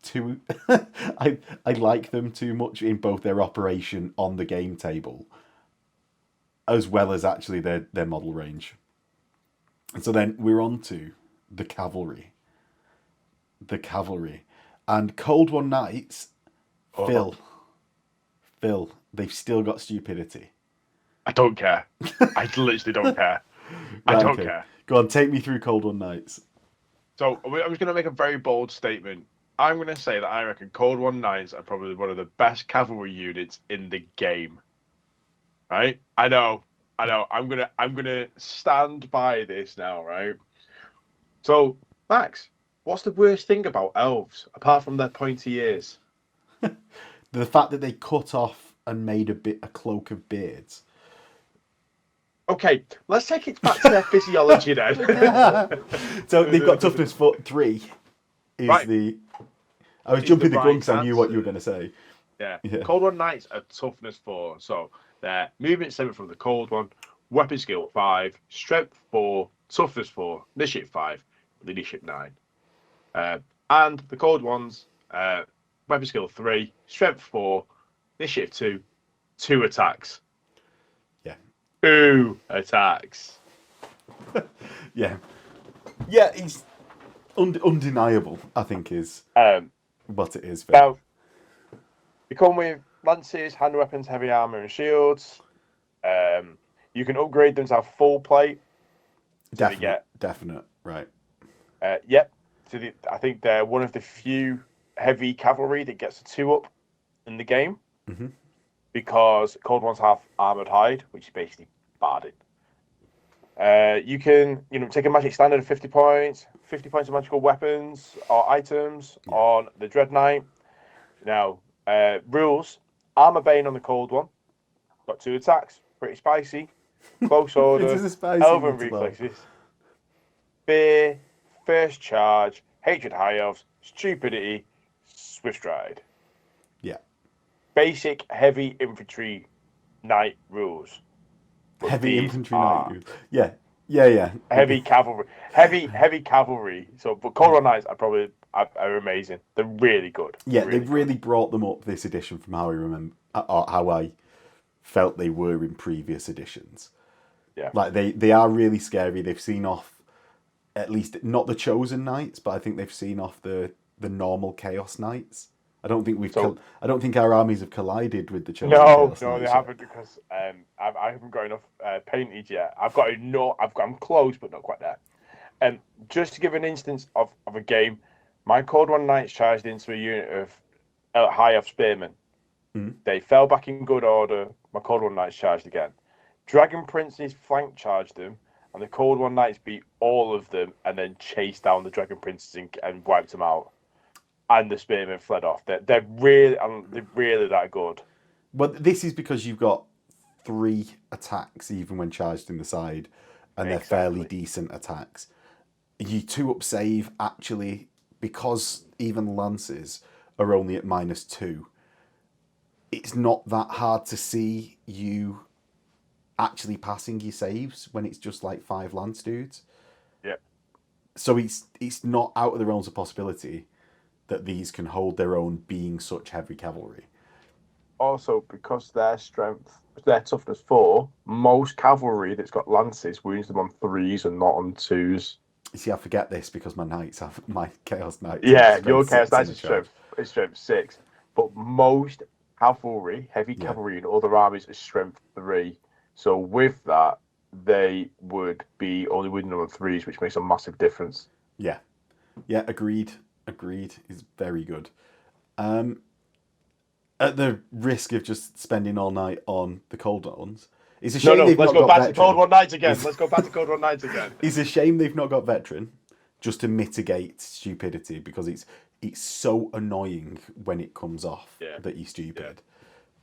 too. I like them too much in both their operation on the game table, as well as actually their model range. And so then we're on to the cavalry. The cavalry. And Cold War Knights, Phil, they've still got stupidity. I don't care. I literally don't care. I Right, don't okay. care. Go on, take me through Cold War Knights. So I was going to make a very bold statement. I'm going to say that I reckon Cold War Knights are probably one of the best cavalry units in the game. Right? I know. I'm gonna stand by this now, right? So, Max, what's the worst thing about elves apart from their pointy ears? The fact that they cut off and made a cloak of beards. Okay, let's take it back to their physiology then. So they've got toughness 3. Is Right. I was Is jumping the the gun right because I knew what you were answer. going to say. Yeah. Yeah. Cold War Knights are toughness 4, so they're movement 7 from the cold one, weapon skill 5, strength 4, toughness 4, initiative 5, leadership 9. And the cold ones, weapon skill 3, strength 4, initiative 2, 2 attacks. Yeah. 2 attacks. Yeah. Yeah, he's undeniable, I think, is what it is. Phil. Now, you come with lances, hand weapons, heavy armor, and shields. You can upgrade them to have full plate. So Definite, right. Yep. So I think they're one of the few heavy cavalry that gets a 2-up in the game. Mm-hmm. Because cold ones have armored hide, which is basically barding. You can, take a magic standard of 50 points, 50 points of magical weapons or items on the Dread Knight. Now, rules: armor bane on the cold one, got 2 attacks, pretty spicy. Close order, It is a spicy elven one to love. reflexes, fear, first charge, hatred high elves, stupidity, swift stride. Yeah. Basic heavy infantry knight rules. But Heavy these infantry are knight. Yeah. heavy cavalry. Heavy cavalry. So, but Cold War Knights are amazing. They're really good. Yeah, really they've really brought them up this edition from how I remember, or how I felt they were in previous editions. Yeah. Like they are really scary. They've seen off, at least not the Chosen Knights, but I think they've seen off the normal Chaos Knights. I don't think I don't think our armies have collided with the Chosen Chaos No, Knights they yet. haven't because I haven't got enough painted yet. I'm close, but not quite there. And just to give an instance of a game, my Cold War Knights charged into a unit of High Elf Spearmen. Mm. They fell back in good order. My Cold War Knights charged again. Dragon Prince's flank charged them, and the Cold War Knights beat all of them and then chased down the Dragon Princes and wiped them out. And the Spearmen fled off. They're really that good. Well, this is because you've got 3 attacks even when charged in the side, and they're fairly decent attacks. You 2-up save actually, because even lances are only at -2. It's not that hard to see you actually passing your saves when it's just like 5 lance dudes. Yeah. So it's not out of the realms of possibility that these can hold their own being such heavy cavalry. Also, because their toughness 4, most cavalry that's got lances wounds them on 3s and not on 2s. You see, I forget this because my Chaos Knights. Yeah, your Chaos Knights is strength 6. But most cavalry, heavy cavalry in other armies is strength 3. So with that, they would be only wounding them on 3s, which makes a massive difference. Yeah, agreed. Is very good. At the risk of just spending all night on the cold ones, it's a shame they've let's not go got back to Cold War Knights again. Let's go back to Cold War Knights again. It's a shame they've not got veteran, just to mitigate stupidity, because it's so annoying when it comes off that you're stupid.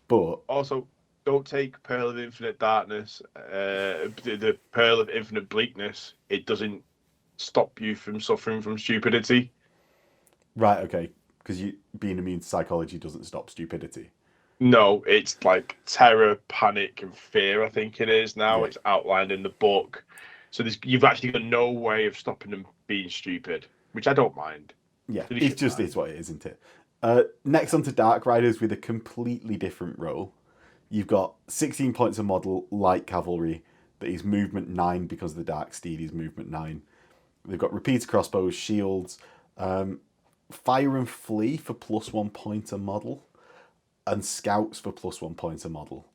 But also, don't take Pearl of Infinite Darkness, the Pearl of Infinite Bleakness. It doesn't stop you from suffering from stupidity. Right, okay. Because being immune to psychology doesn't stop stupidity. No, it's like terror, panic, and fear, I think it is now. Yeah. It's outlined in the book. So you've actually got no way of stopping them being stupid, which I don't mind. Yeah, Finish it just is what it is, isn't it? Next on to Dark Riders with a completely different role. You've got 16 points a model, light cavalry, that is movement 9 because the Dark Steed is movement 9. They've got repeater crossbows, shields, fire and flee for +1 point a model, and scouts for +1 point a model.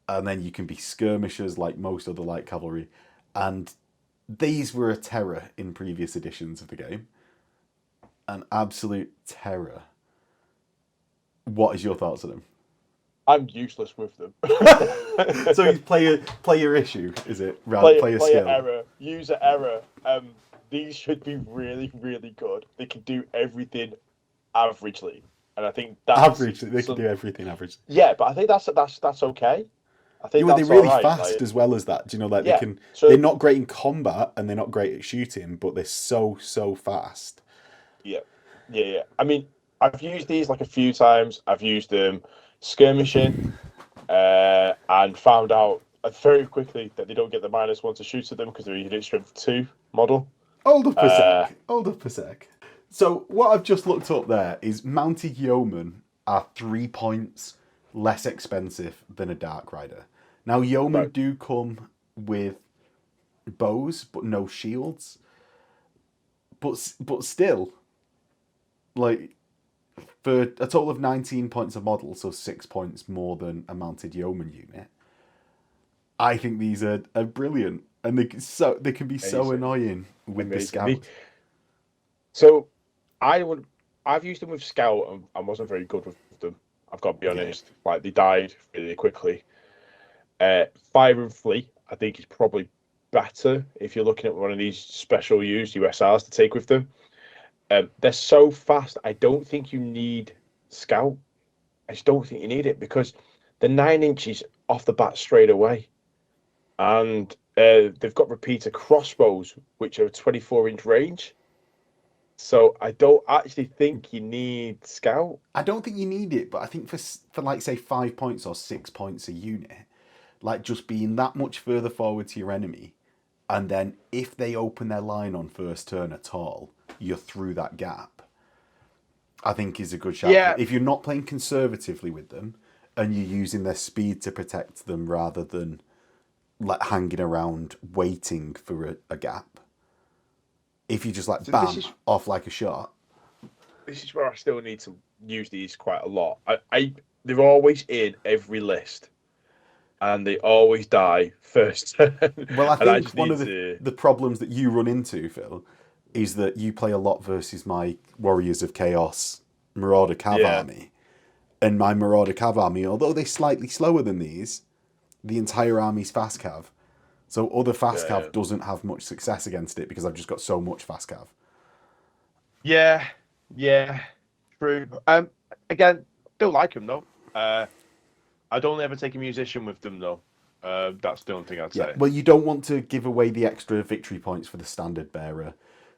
And then you can be skirmishers like most other light cavalry. And these were a terror in previous editions of the game. An absolute terror. What is your thoughts on them? I'm useless with them. So it's player issue, is it? Rather player skill. Error, user error. These should be really, really good. They can do everything averagely, and I think that's Averagely, they can do everything averagely. Yeah, but I think that's okay. I think they're that's really all right. fast as well as that. Do you know, like Yeah, they can? so- They're not great in combat and they're not great at shooting, but they're so fast. Yeah. I mean, I've used these like a few times. I've used them skirmishing, and found out very quickly that they don't get the -1 to shoot at them because they're a unit strength 2 model. Hold up a sec. So what I've just looked up there is mounted yeomen are 3 points less expensive than a Dark Rider. Now yeomen do come with bows, but no shields. But still, like, for a total of 19 points a model, so 6 points more than a mounted yeoman unit, I think these are brilliant, and they can be so annoying with the scout. So I've used them with scout and I wasn't very good with them. I've got to be honest. Like, they died really quickly. Fire and flee, I think, is probably better if you're looking at one of these special used USRs to take with them. They're so fast. I don't think you need scout. I just don't think you need it because the 9 inches off the bat straight away, and they've got repeater crossbows which are a 24-inch range. So I don't actually think you need scout. I don't think you need it, but I think for like say 5 points or 6 points a unit, like just being that much further forward to your enemy, and then if they open their line on first turn at all, you're through that gap, I think is a good shout. Yeah. If you're not playing conservatively with them and you're using their speed to protect them rather than like hanging around waiting for a gap. If you just like bam off like a shot. This is where I still need to use these quite a lot. They're always in every list, and they always die first. Well, I think one of the problems that you run into, Phil, is that you play a lot versus my Warriors of Chaos Marauder Cav army. And my Marauder Cav army, although they're slightly slower than these, the entire army's fast cav. So other fast cav doesn't have much success against it because I've just got so much fast cav. Yeah, true. Again, still like them though. I'd only ever take a musician with them though. That's the only thing I'd say. Well, you don't want to give away the extra victory points for the standard bearer.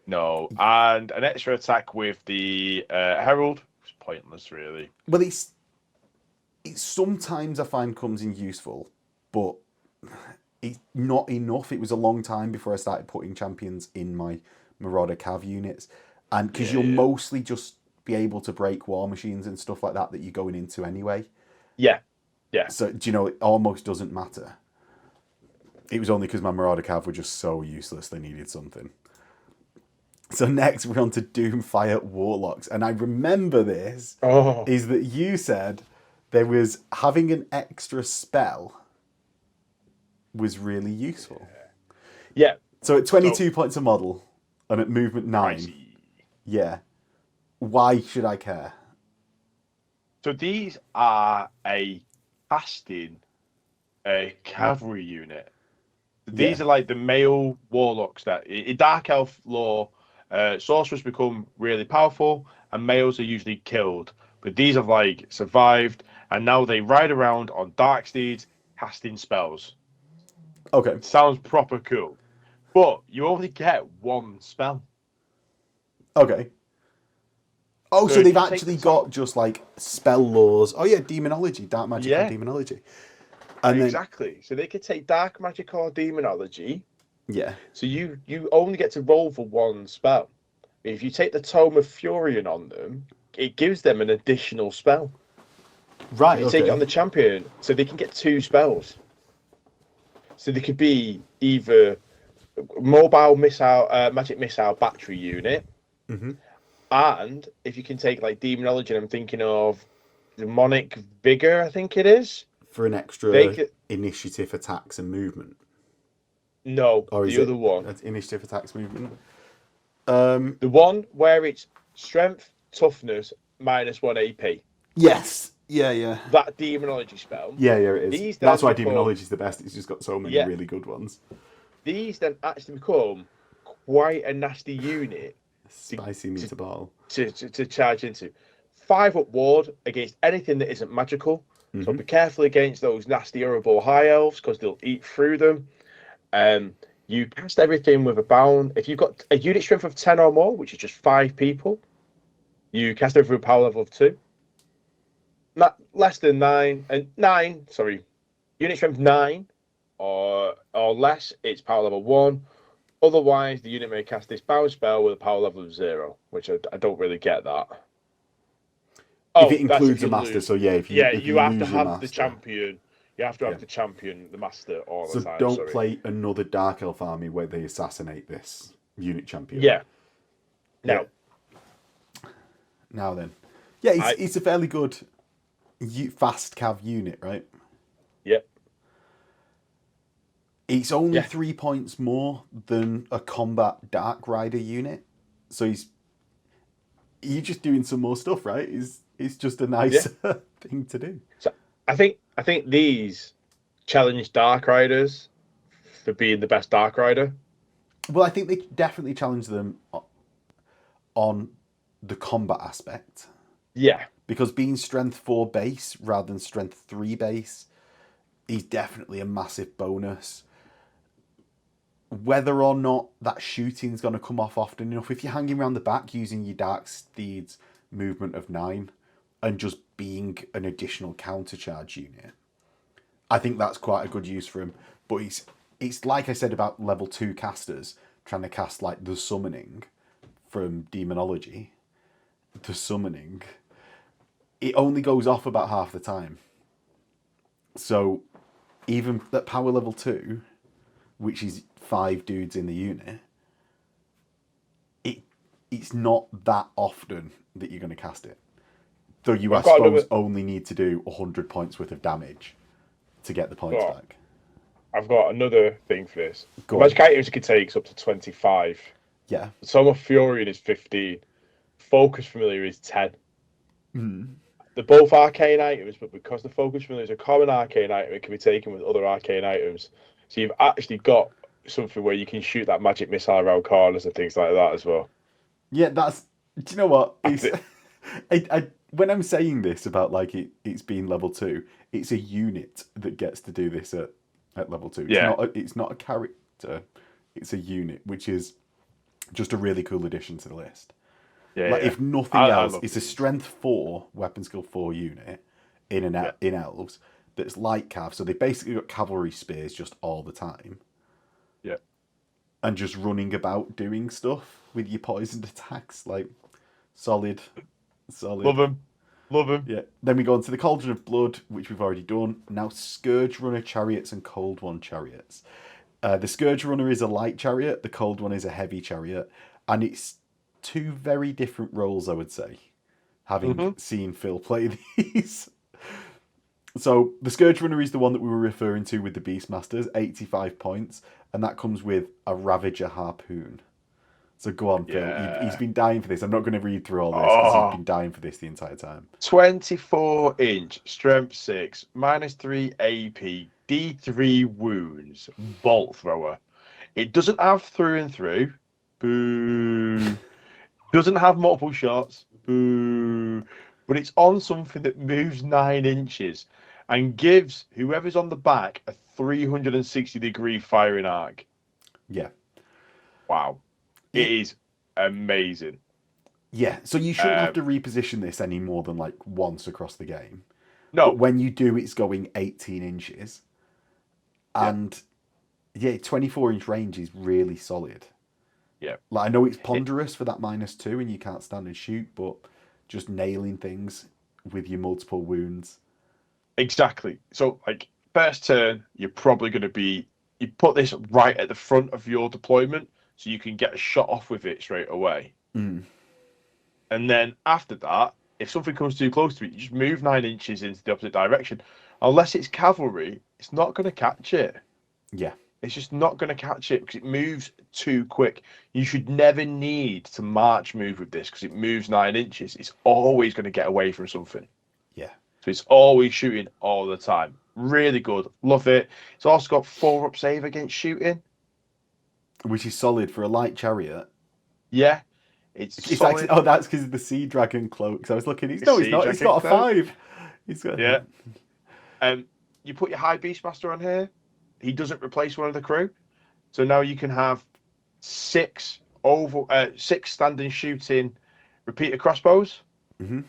No, and an extra attack with the Herald is pointless, really. Well, it's sometimes I find comes in useful, but it's not enough. It was a long time before I started putting champions in my Marauder Cav units, and because you'll mostly just be able to break war machines and stuff like that you're going into anyway. Yeah. So, do you know, it almost doesn't matter. It was only because my Marauder Cav were just so useless they needed something. So next we're on to Doomfire Warlocks, and I remember this is that you said there was having an extra spell was really useful. Yeah. So at 22 points a model and at movement 9. Pricey. Yeah. Why should I care? So these are a casting cavalry unit. These are like the male warlocks that in Dark Elf lore, sorcerers become really powerful and males are usually killed. But these have like survived and now they ride around on dark steeds casting spells. Okay. Sounds proper cool. But you only get one spell. Okay. Oh, so they've actually got just like spell laws. Oh yeah, demonology, dark magic and demonology. And exactly. So they could take dark magic or demonology. Yeah. So you only get to roll for one spell. if you take the Tome of Furion on them, it gives them an additional spell. Right, If you take it on the champion, so they can get 2 spells. So they could be either mobile missile, magic missile battery unit, and if you can take like demonology, I'm thinking of demonic vigor. I think it is for an extra initiative, attacks, and movement. No, or is the other one, initiative, attacks, movement. The one where it's strength, toughness, -1 AP. Yes. Yeah. That demonology spell. Yeah, it is. That's why demonology is the best. It's just got so many really good ones. These then actually become quite a nasty unit. Spicy meatball. To charge into. 5 up ward against anything that isn't magical. So be careful against those nasty, horrible high elves because they'll eat through them. You cast everything with a bound. If you've got a unit strength of 10 or more, which is just 5 people, you cast everything with power level of 2. Not less than 9 and 9. Sorry, unit strength 9 or less. It's power level 1. Otherwise, the unit may cast this bound spell with a power level of 0, which I don't really get that. If it includes a master, so yeah, if you have to have the champion. You have to have the champion, the master, all the time. So don't play another Dark Elf army where they assassinate this unit champion. Yeah. No. Now then. Yeah, it's a fairly good fast cav unit, right? Yep. It's only 3 points more than a combat Dark Rider unit. So you're just doing some more stuff, right? It's just a nice thing to do. So I think these challenge Dark Riders for being the best Dark Rider. Well, I think they definitely challenge them on the combat aspect. Yeah. Because being strength 4 base rather than strength 3 base is definitely a massive bonus. Whether or not that shooting's going to come off often enough, if you're hanging around the back using your Dark Steed's movement of 9 and just being an additional countercharge unit, I think that's quite a good use for him. But it's like I said about level 2 casters trying to cast like the summoning from demonology. The summoning, it only goes off about half the time. So even at power level 2, which is 5 dudes in the unit, it's not that often that you're going to cast it. Though you, I suppose, only need to do 100 points worth of damage to get the points back. I've got another thing for this. Magic items you can take up to 25. Yeah. Tome of Furion is 15. Focus Familiar is 10. They're both arcane items, but because the Focus Familiar is a common arcane item, it can be taken with other arcane items. So you've actually got something where you can shoot that magic missile around corners and things like that as well. Yeah, do you know what? When I'm saying this about like it's being level 2, it's a unit that gets to do this at level 2. It's not a character, it's a unit, which is just a really cool addition to the list. If nothing else, it's a strength 4, weapon skill 4 unit in Elves that's light cav. So they basically got cavalry spears just all the time. Yeah. And just running about doing stuff with your poisoned attacks. Like, solid. Love them. Yeah. Then we go on to the Cauldron of Blood, which we've already done. Now, Scourge Runner chariots and Cold One chariots. The Scourge Runner is a light chariot. The Cold One is a heavy chariot. And it's 2 very different roles, I would say, having seen Phil play these. So the Scourge Runner is the one that we were referring to with the Beastmasters, 85 points, and that comes with a Ravager Harpoon. So go on, Phil. He's been dying for this. I'm not going to read through all this because he's been dying for this the entire time. 24-inch, strength 6, -3 AP, D3 wounds, bolt thrower. It doesn't have through and through. Boo. Doesn't have multiple shots. Boo. But it's on something that moves 9 inches and gives whoever's on the back a 360-degree firing arc. Yeah. Wow. It is amazing. Yeah, so you shouldn't have to reposition this any more than like once across the game. No. But when you do, it's going 18 inches. And 24-inch range is really solid. Yeah. Like I know it's ponderous for that -2 and you can't stand and shoot, but just nailing things with your multiple wounds. Exactly. So, like, first turn, you're probably going to be. You put this right at the front of your deployment so you can get a shot off with it straight away. Mm. And then after that, if something comes too close to it, you just move 9 inches into the opposite direction. Unless it's cavalry, it's not going to catch it. Yeah. It's just not going to catch it because it moves too quick. You should never need to march move with this because it moves 9 inches. It's always going to get away from something. Yeah. So it's always shooting all the time. Really good. Love it. It's also got 4-up save against shooting. Which is solid for a light chariot. Yeah. It's solid. Actually, that's because of the Sea Dragon cloak. So I was looking. He's not. He's got a cloak. 5. He's got. Yeah. You put your high Beastmaster on here. He doesn't replace one of the crew. So now you can have 6 standing shooting repeater crossbows. Mm-hmm.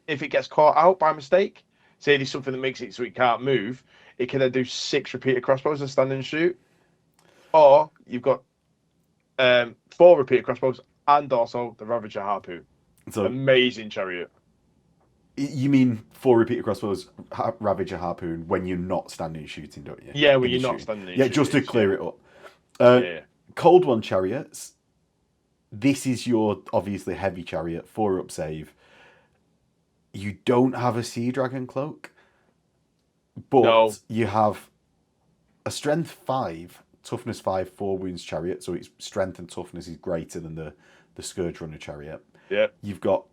If it gets caught out by mistake, say there's something that makes it so it can't move, it can then do 6 repeater crossbows and stand and shoot. Or you've got 4 repeater crossbows and also the Ravager harpoon. So amazing chariot. You mean 4 repeater crossbows, Ravager harpoon when you're not standing shooting, don't you? Yeah, when you're not standing. Yeah, just to clear it up. Cold One chariots. This is your obviously heavy chariot, 4-up save. You don't have a Sea Dragon cloak, but you have a strength 5, toughness 5, 4 wounds chariot. So its strength and toughness is greater than the Scourge Runner chariot. Yeah. You've got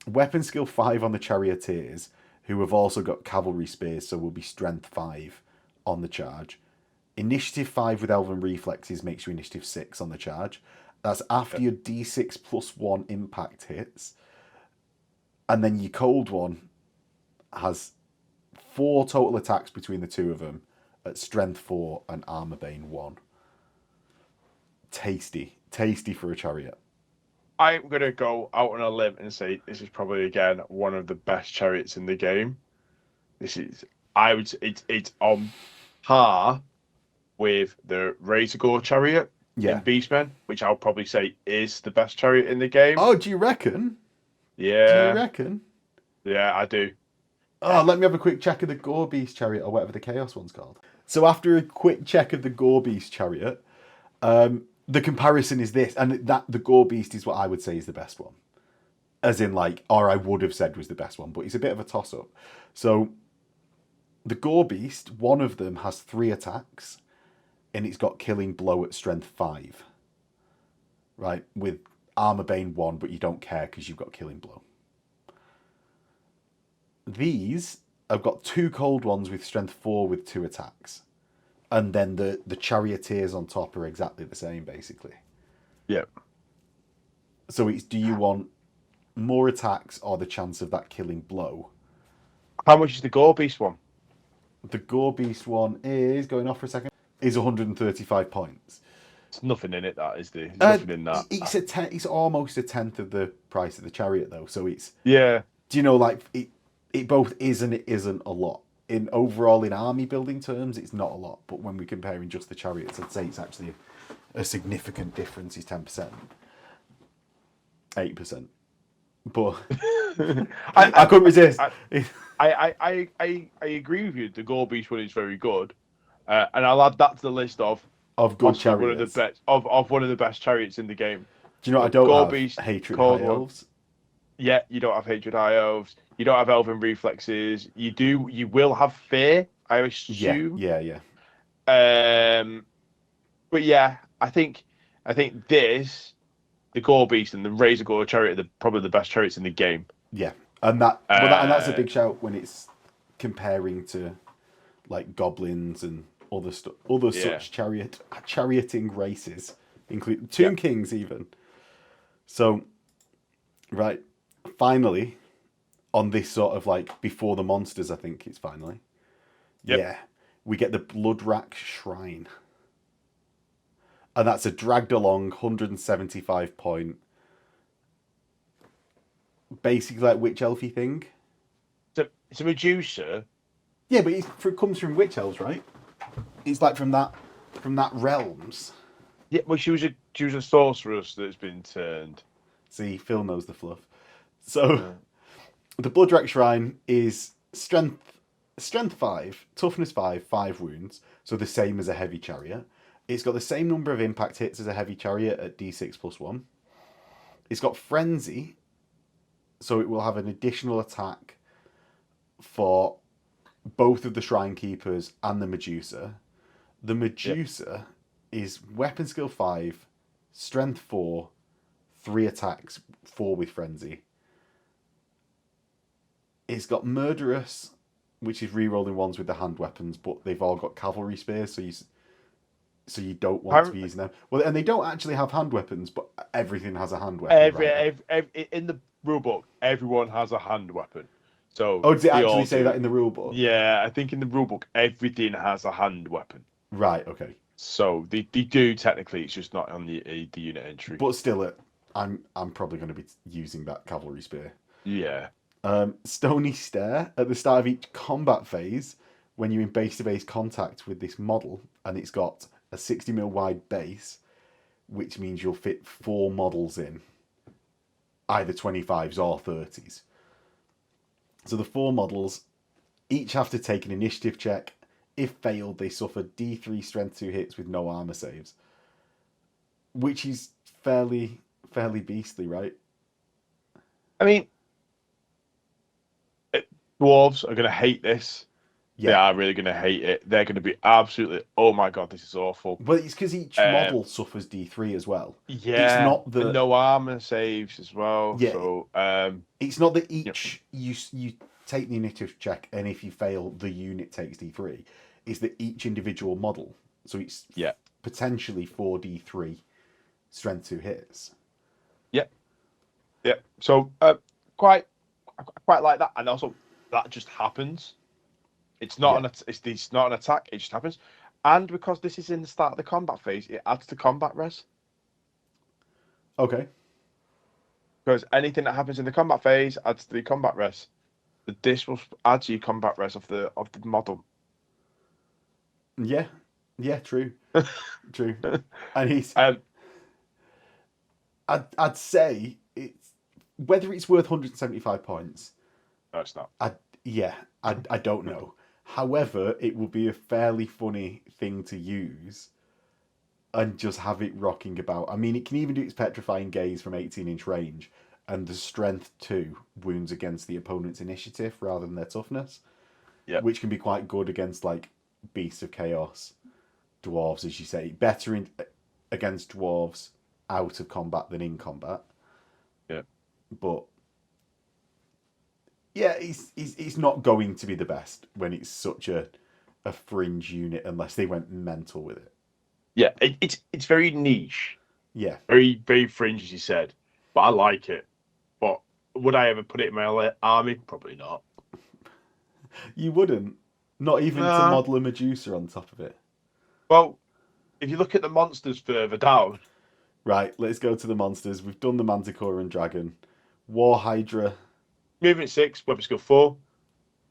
weapon skill 5 on the charioteers, who have also got cavalry spears, so will be strength 5 on the charge. Initiative 5 with elven reflexes makes you initiative 6 on the charge. That's after your d6 plus 1 impact hits. And then your cold one has 4 total attacks between the two of them at strength 4 and armor bane 1. Tasty for a chariot. I'm gonna go out on a limb and say this is probably again one of the best chariots in the game. This is, it's on par with the Razor Gore chariot in Beastmen, which I'll probably say is the best chariot in the game. Oh, do you reckon? Yeah. Do you reckon? Yeah, I do. Oh, let me have a quick check of the Gore Beast chariot, or whatever the Chaos one's called. So after a quick check of the Gore Beast chariot, the comparison is this, and that the Gore Beast is what I would say is the best one. As in, like, or I would have said was the best one, but it's a bit of a toss-up. So, the Gore Beast, one of them has 3 attacks, and it's got Killing Blow at strength 5. Right? With Armor Bane 1, but you don't care because you've got Killing Blow. These have got 2 cold ones with strength 4 with 2 attacks. And then the charioteers on top are exactly the same, basically. Yep. So it's, do you want more attacks or the chance of that killing blow? How much is the Gore Beast one? The Gore Beast one is, going off for a second, is 135 points. There's nothing in it, that is there? There's nothing in that. It's almost a tenth of the price of the chariot, though. So it's... Yeah. Do you know, like, it both is and it isn't a lot. In overall, in army building terms, it's not a lot. But when we're comparing just the chariots, I'd say it's actually a significant difference. Is 10%. 8%. But I couldn't resist. I agree with you. The Gore Beast one is very good. And I'll add that to the list of good chariots. One of the best, of one of the best chariots in the game. Do you know what I don't Gore have? Beast, Hatred High Elves. Yeah, you don't have Hatred High Elves. You don't have Elven Reflexes. You will have Fear, I assume. Yeah. But yeah, I think this, the Gore Beast and the Razor Gore chariot are probably the best chariots in the game. Yeah, and that's a big shout when it's comparing to like goblins and other stuff, such charioting races, including Tomb Kings even. So, right, finally, on this sort of like before the monsters, I think it's finally. Yep. Yeah, we get the Bloodrack Shrine. And that's a dragged along 175 point, basically like witch elfy thing. It's a Medusa. Yeah, but it comes from witch elves, right? It's like from that realms. Yeah, well, she was a sorceress that's been turned. See, Phil knows the fluff. So Yeah. the Bloodwreck Shrine is strength 5, toughness 5, 5 wounds, so the same as a heavy chariot. It's got the same number of impact hits as a heavy chariot at d6 plus 1. It's got frenzy, so it will have an additional attack for both of the Shrine Keepers and the Medusa. The Medusa is weapon skill 5, strength 4, 3 attacks, 4 with frenzy. It's got Murderous, which is re-rolling ones with the hand weapons, but they've all got cavalry spears, so you don't want to be using them. Well, and they don't actually have hand weapons, but everything has a hand weapon. Every in the rulebook, everyone has a hand weapon. So Oh, does it they actually all say do. that in the rulebook? Yeah, I think in the rulebook, everything has a hand weapon. Right. Okay. So they do technically. It's just not on the unit entry. But still, I'm probably going to be using that cavalry spear. Yeah. Stony Stare at the start of each combat phase, when you're in base-to-base contact with this model, and it's got a 60mm wide base, which means you'll fit 4 models in, either 25s or 30s. So the 4 models each have to take an initiative check. If failed, they suffer D3 strength 2 hits with no armor saves, which is fairly beastly, right? I mean, dwarves are going to hate this. Yeah. They are really going to hate it. They're going to be absolutely, oh my god, this is awful. But it's because each model suffers D3 as well. Yeah, it's not the and no armor saves as well. Yeah, so it's not that each you take the initiative check, and if you fail, the unit takes D3. It's that each individual model, so it's potentially 4D3 strength 2 hits. Yeah. So quite like that, and also that just happens. It's not it's not an attack. It just happens, and because this is in the start of the combat phase, it adds to combat res. Okay. Because anything that happens in the combat phase adds to the combat res. This will add to your combat res of the model. Yeah. Yeah. True. True. And he's. I'd say it's whether it's worth 175 points. No, it's not. I don't know. However, it will be a fairly funny thing to use and just have it rocking about. I mean, it can even do its petrifying gaze from 18-inch range and the strength 2 wounds against the opponent's initiative rather than their toughness, which can be quite good against like Beasts of Chaos, dwarves, as you say. Better against dwarves out of combat than in combat. Yeah. But yeah, it's not going to be the best when it's such a fringe unit unless they went mental with it. Yeah, it's very niche. Yeah. Very, very fringe, as you said. But I like it. But would I ever put it in my army? Probably not. You wouldn't? Not even to model a Medusa on top of it? Well, if you look at the monsters further down. Right, let's go to the monsters. We've done the Manticore and Dragon. War Hydra. Movement 6, weapon skill 4.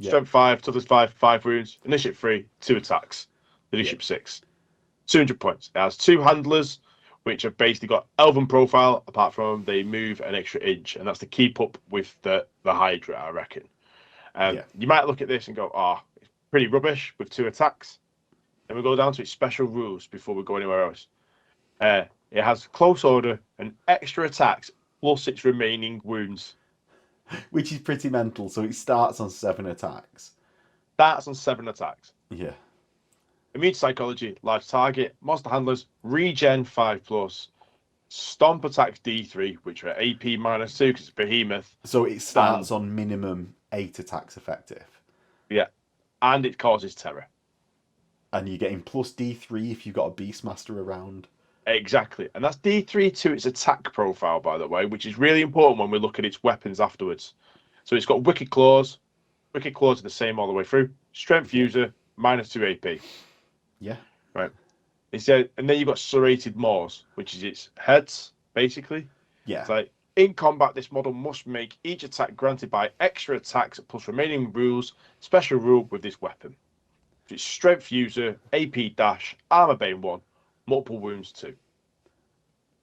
Strength 5, toughness 5, 5 wounds. Initiative 3, 2 attacks. Leadership 6. 200 points. It has 2 handlers, which have basically got elven profile, apart from they move an extra inch, and that's to keep up with the Hydra, I reckon. You might look at this and go, it's pretty rubbish with 2 attacks. Then we go down to its special rules before we go anywhere else. It has close order and extra attacks plus its remaining wounds. Which is pretty mental, so it starts on 7 attacks. Starts on 7 attacks. Yeah. Immune psychology, large target, monster handlers, regen 5+, stomp attacks D3, which are AP -2 because it's behemoth. So it starts on minimum 8 attacks effective. Yeah, and it causes terror. And you're getting plus D3 if you've got a Beastmaster around. Exactly, and that's D3 to its attack profile, by the way, which is really important when we look at its weapons afterwards. So it's got Wicked Claws. Wicked Claws are the same all the way through. Strength user, -2 AP. Yeah. Right. And then you've got Serrated Maws, which is its heads, basically. Yeah. It's like, in combat, this model must make each attack granted by extra attacks plus remaining rules, special rule with this weapon. It's Strength user, AP dash, armor bane 1, multiple wounds 2.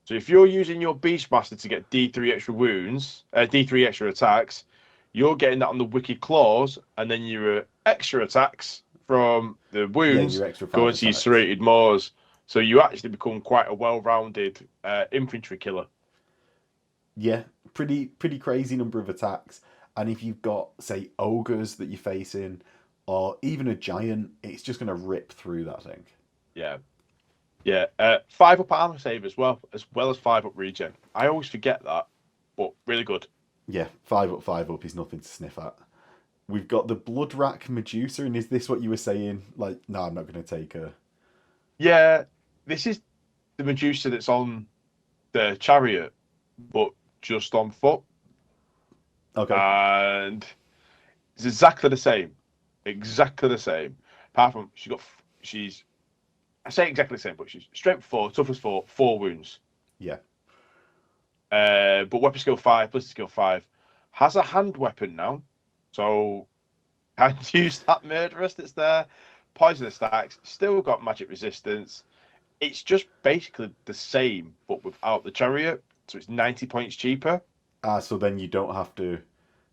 So if you're using your Beastmaster to get D3 extra wounds, D3 extra attacks, you're getting that on the Wicked Claws, and then your extra attacks from the wounds your extra 5 go into your attacks. serrated maws. So you actually become quite a well-rounded infantry killer. Yeah, pretty crazy number of attacks. And if you've got, say, ogres that you're facing, or even a giant, it's just going to rip through that thing. Yeah. Yeah. 5 up armor save as well as 5 up regen. I always forget that, but really good. Yeah, 5 up is nothing to sniff at. We've got the Blood Rack Medusa, and is this what you were saying? Like, no, I'm not going to take her. Yeah, this is the Medusa that's on the chariot, but just on foot. Okay. And it's exactly the same. Exactly the same. Apart from she's I say exactly the same, but she's strength 4, toughness 4, 4 wounds. Yeah. But weapon skill 5, ballistic skill 5. Has a hand weapon now. So can use that murderous that's there. Poisonous stacks, still got magic resistance. It's just basically the same, but without the chariot. So it's 90 points cheaper. So then you don't have to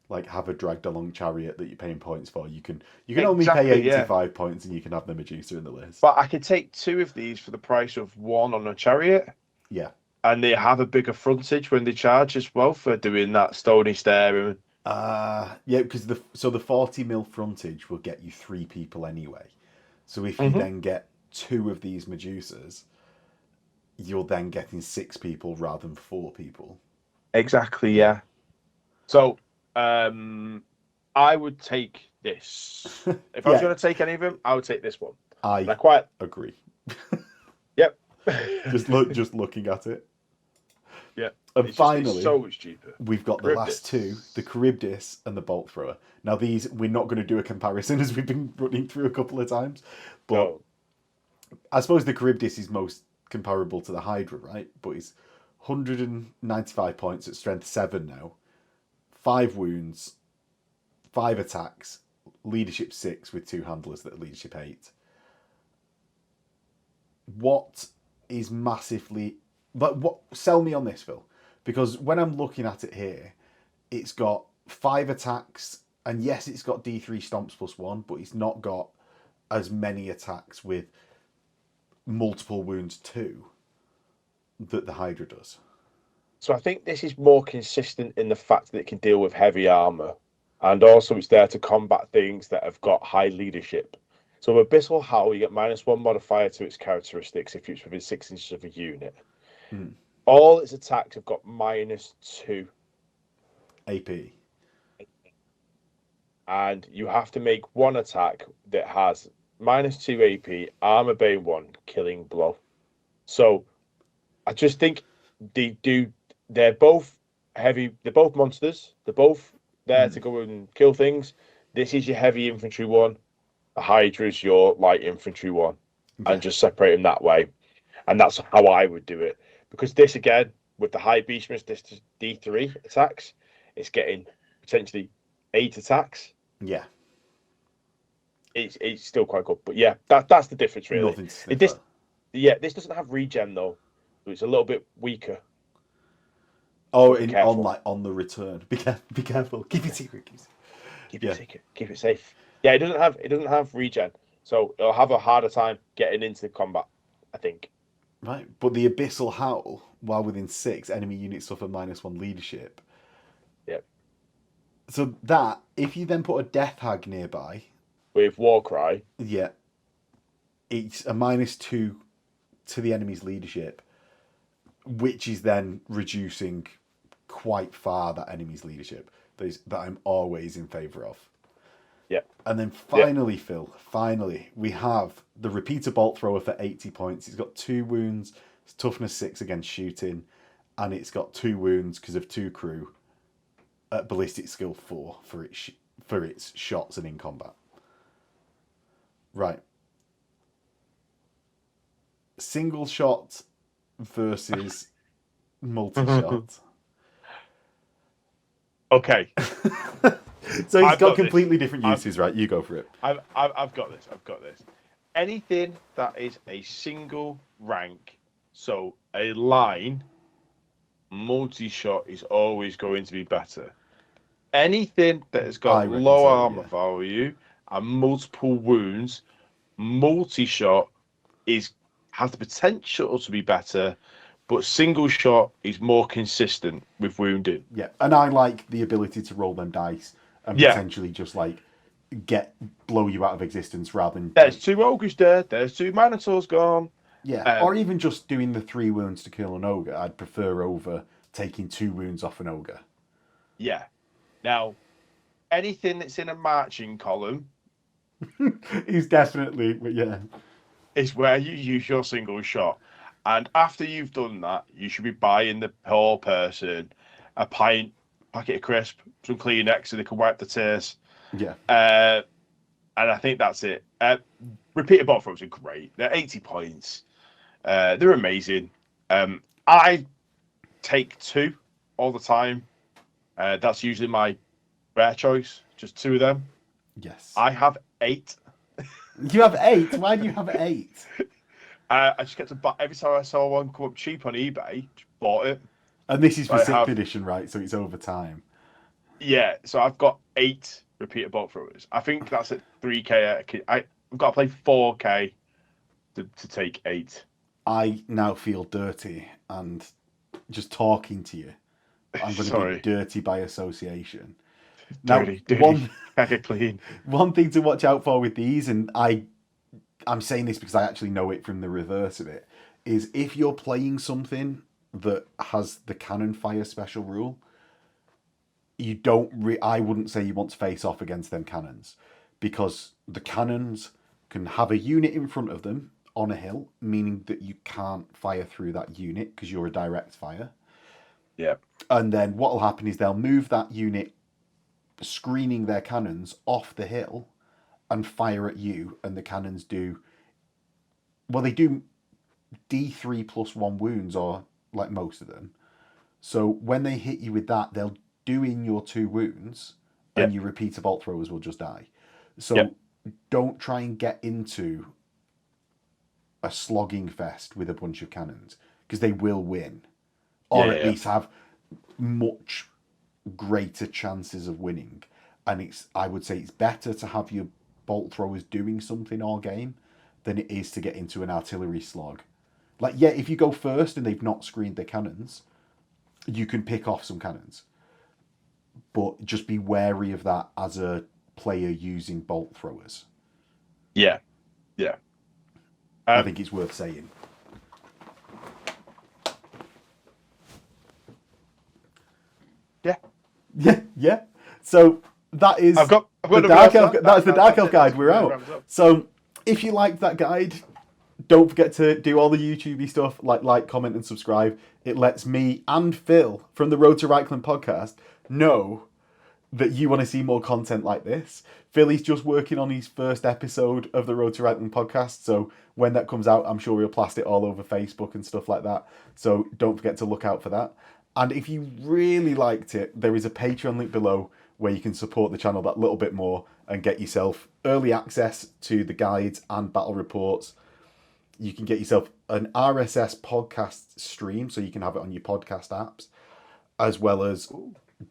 like have a dragged along chariot that you're paying points for. You can only pay 85 points and you can have the Medusa in the list. But I could take 2 of these for the price of 1 on a chariot. Yeah. And they have a bigger frontage when they charge as well for doing that stony stare. Yeah, because the 40mm frontage will get you 3 people anyway. So if you then get 2 of these Medusas, you're then getting 6 people rather than 4 people. Exactly, yeah. So I would take this. If I was going to take any of them, I would take this one. I quite agree. Yep. just looking at it. Yeah. And finally, so much cheaper. We've got the last 2, the Charybdis and the Bolt Thrower. Now these, we're not going to do a comparison as we've been running through a couple of times, but I suppose the Charybdis is most comparable to the Hydra, right? But it's 195 points at strength 7 now, 5 wounds, 5 attacks, leadership 6 with 2 handlers that are leadership 8. What is massively... But what? Sell me on this, Phil. Because when I'm looking at it here, it's got 5 attacks, and yes, it's got D3 stomps +1, but it's not got as many attacks with multiple wounds too that the Hydra does. So I think this is more consistent in the fact that it can deal with heavy armor, and also it's there to combat things that have got high leadership. So Abyssal Howl, you get -1 modifier to its characteristics if it's within 6 inches of a unit. All its attacks have got -2 AP. And you have to make 1 attack that has -2 AP, armor bane 1, killing blow. So I just think they're both heavy, they're both monsters, they're both there to go and kill things. This is your heavy infantry one, the Hydra is your light infantry one, and just separate them that way. And that's how I would do it. Because this, again, with the high beastmas, this is D3 attacks, it's getting potentially 8 attacks. Yeah. It's still quite good. But yeah, that's the difference, really. Nothing to sniff at. This doesn't have regen, though. So it's a little bit weaker. Oh, on the return. Be careful. Keep it secret. Keep it safe. Yeah, it doesn't have regen. So it'll have a harder time getting into combat, I think. Right, but the Abyssal Howl, while within 6, enemy units suffer -1 leadership. Yep. So that, if you then put a Death Hag nearby... With Warcry... Yeah. It's a -2 to the enemy's leadership, which is then reducing quite far that enemy's leadership. That I'm always in favour of. Yeah. And then finally, Phil, we have the Repeater Bolt Thrower for 80 points. It's got 2 wounds, it's toughness 6 against shooting, and it's got 2 wounds because of 2 crew at ballistic skill 4 for its shots and in combat. Right. Single shot versus multi-shot. Okay. So he's got completely different uses, right? You go for it. I've got this. Anything that is a single rank, so a line multi-shot is always going to be better. Anything that has I got reckon low so, armor yeah. value and multiple wounds, multi-shot has the potential to be better, but single shot is more consistent with wounding. Yeah, and I like the ability to roll them dice and Yeah, potentially just like blow you out of existence rather than there's like, 2 ogres dead, there's 2 minotaurs gone. yeah, or even just doing the 3 wounds to kill an ogre. I'd prefer over taking 2 wounds off an ogre. Yeah. Now, anything that's in a marching column He's definitely, but yeah, is where you use your single shot. And after you've done that, you should be buying the poor person a pint, packet of crisp, some Kleenex so they can wipe the tears. yeah, And I think that's it. Repeated bot throws are great. They're 80 points. They're amazing. I take 2 all the time. That's usually my rare choice, just 2 of them. yes. I have 8. You have 8. Why do you have 8? I just get to buy every time I saw one come up cheap on eBay, just bought it. And this is for I 6th have, edition, right? So it's over time. yeah. So I've got 8 repeated bolt throwers. I think that's at 3K. I've got to play 4K to take 8. I now feel dirty, and just talking to you, I'm going to be dirty by association. Dirty. Can't get clean. One thing to watch out for with these, and I'm saying this because I actually know it from the reverse of it, is if you're playing something that has the cannon fire special rule, you don't. I wouldn't say you want to face off against them cannons, because the cannons can have a unit in front of them on a hill, meaning that you can't fire through that unit because you're a direct fire. Yeah. And then what will happen is they'll move that unit, screening their cannons off the hill, and fire at you, and the cannons do. Well, they do D3 plus 1 wounds, or like most of them. So when they hit you with that, they'll do in your 2 wounds, and your repeater bolt throwers will just die. So don't try and get into a slogging fest with a bunch of cannons, because they will win, or at least have much greater chances of winning. And I would say it's better to have your bolt throwers doing something all game than it is to get into an artillery slog. Like, yeah, if you go first and they've not screened their cannons, you can pick off some cannons, but just be wary of that as a player using bolt throwers. Yeah. I think it's worth saying. Yeah. So that is I've got the Dark Elf. That's the Dark Elf guide. We're out. So if you liked that guide, don't forget to do all the YouTubey stuff, like, comment, and subscribe. It lets me and Phil from the Road to Reichland podcast know that you want to see more content like this. Philly's just working on his first episode of the Road to Reichland podcast, so when that comes out, I'm sure we'll blast it all over Facebook and stuff like that. So don't forget to look out for that. And if you really liked it, there is a Patreon link below where you can support the channel that little bit more and get yourself early access to the guides and battle reports. You can get yourself an RSS podcast stream, so you can have it on your podcast apps, as well as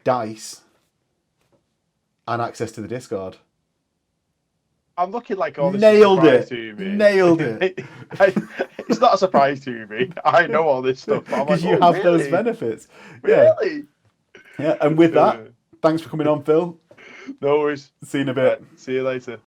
dice and access to the Discord. I'm looking like all this Nailed is a surprise it. to me. Nailed it. It's not a surprise to me. I know all this stuff. Because you have those benefits. Really? Yeah, and with that, thanks for coming on, Phil. No worries. See you in a bit. See you later.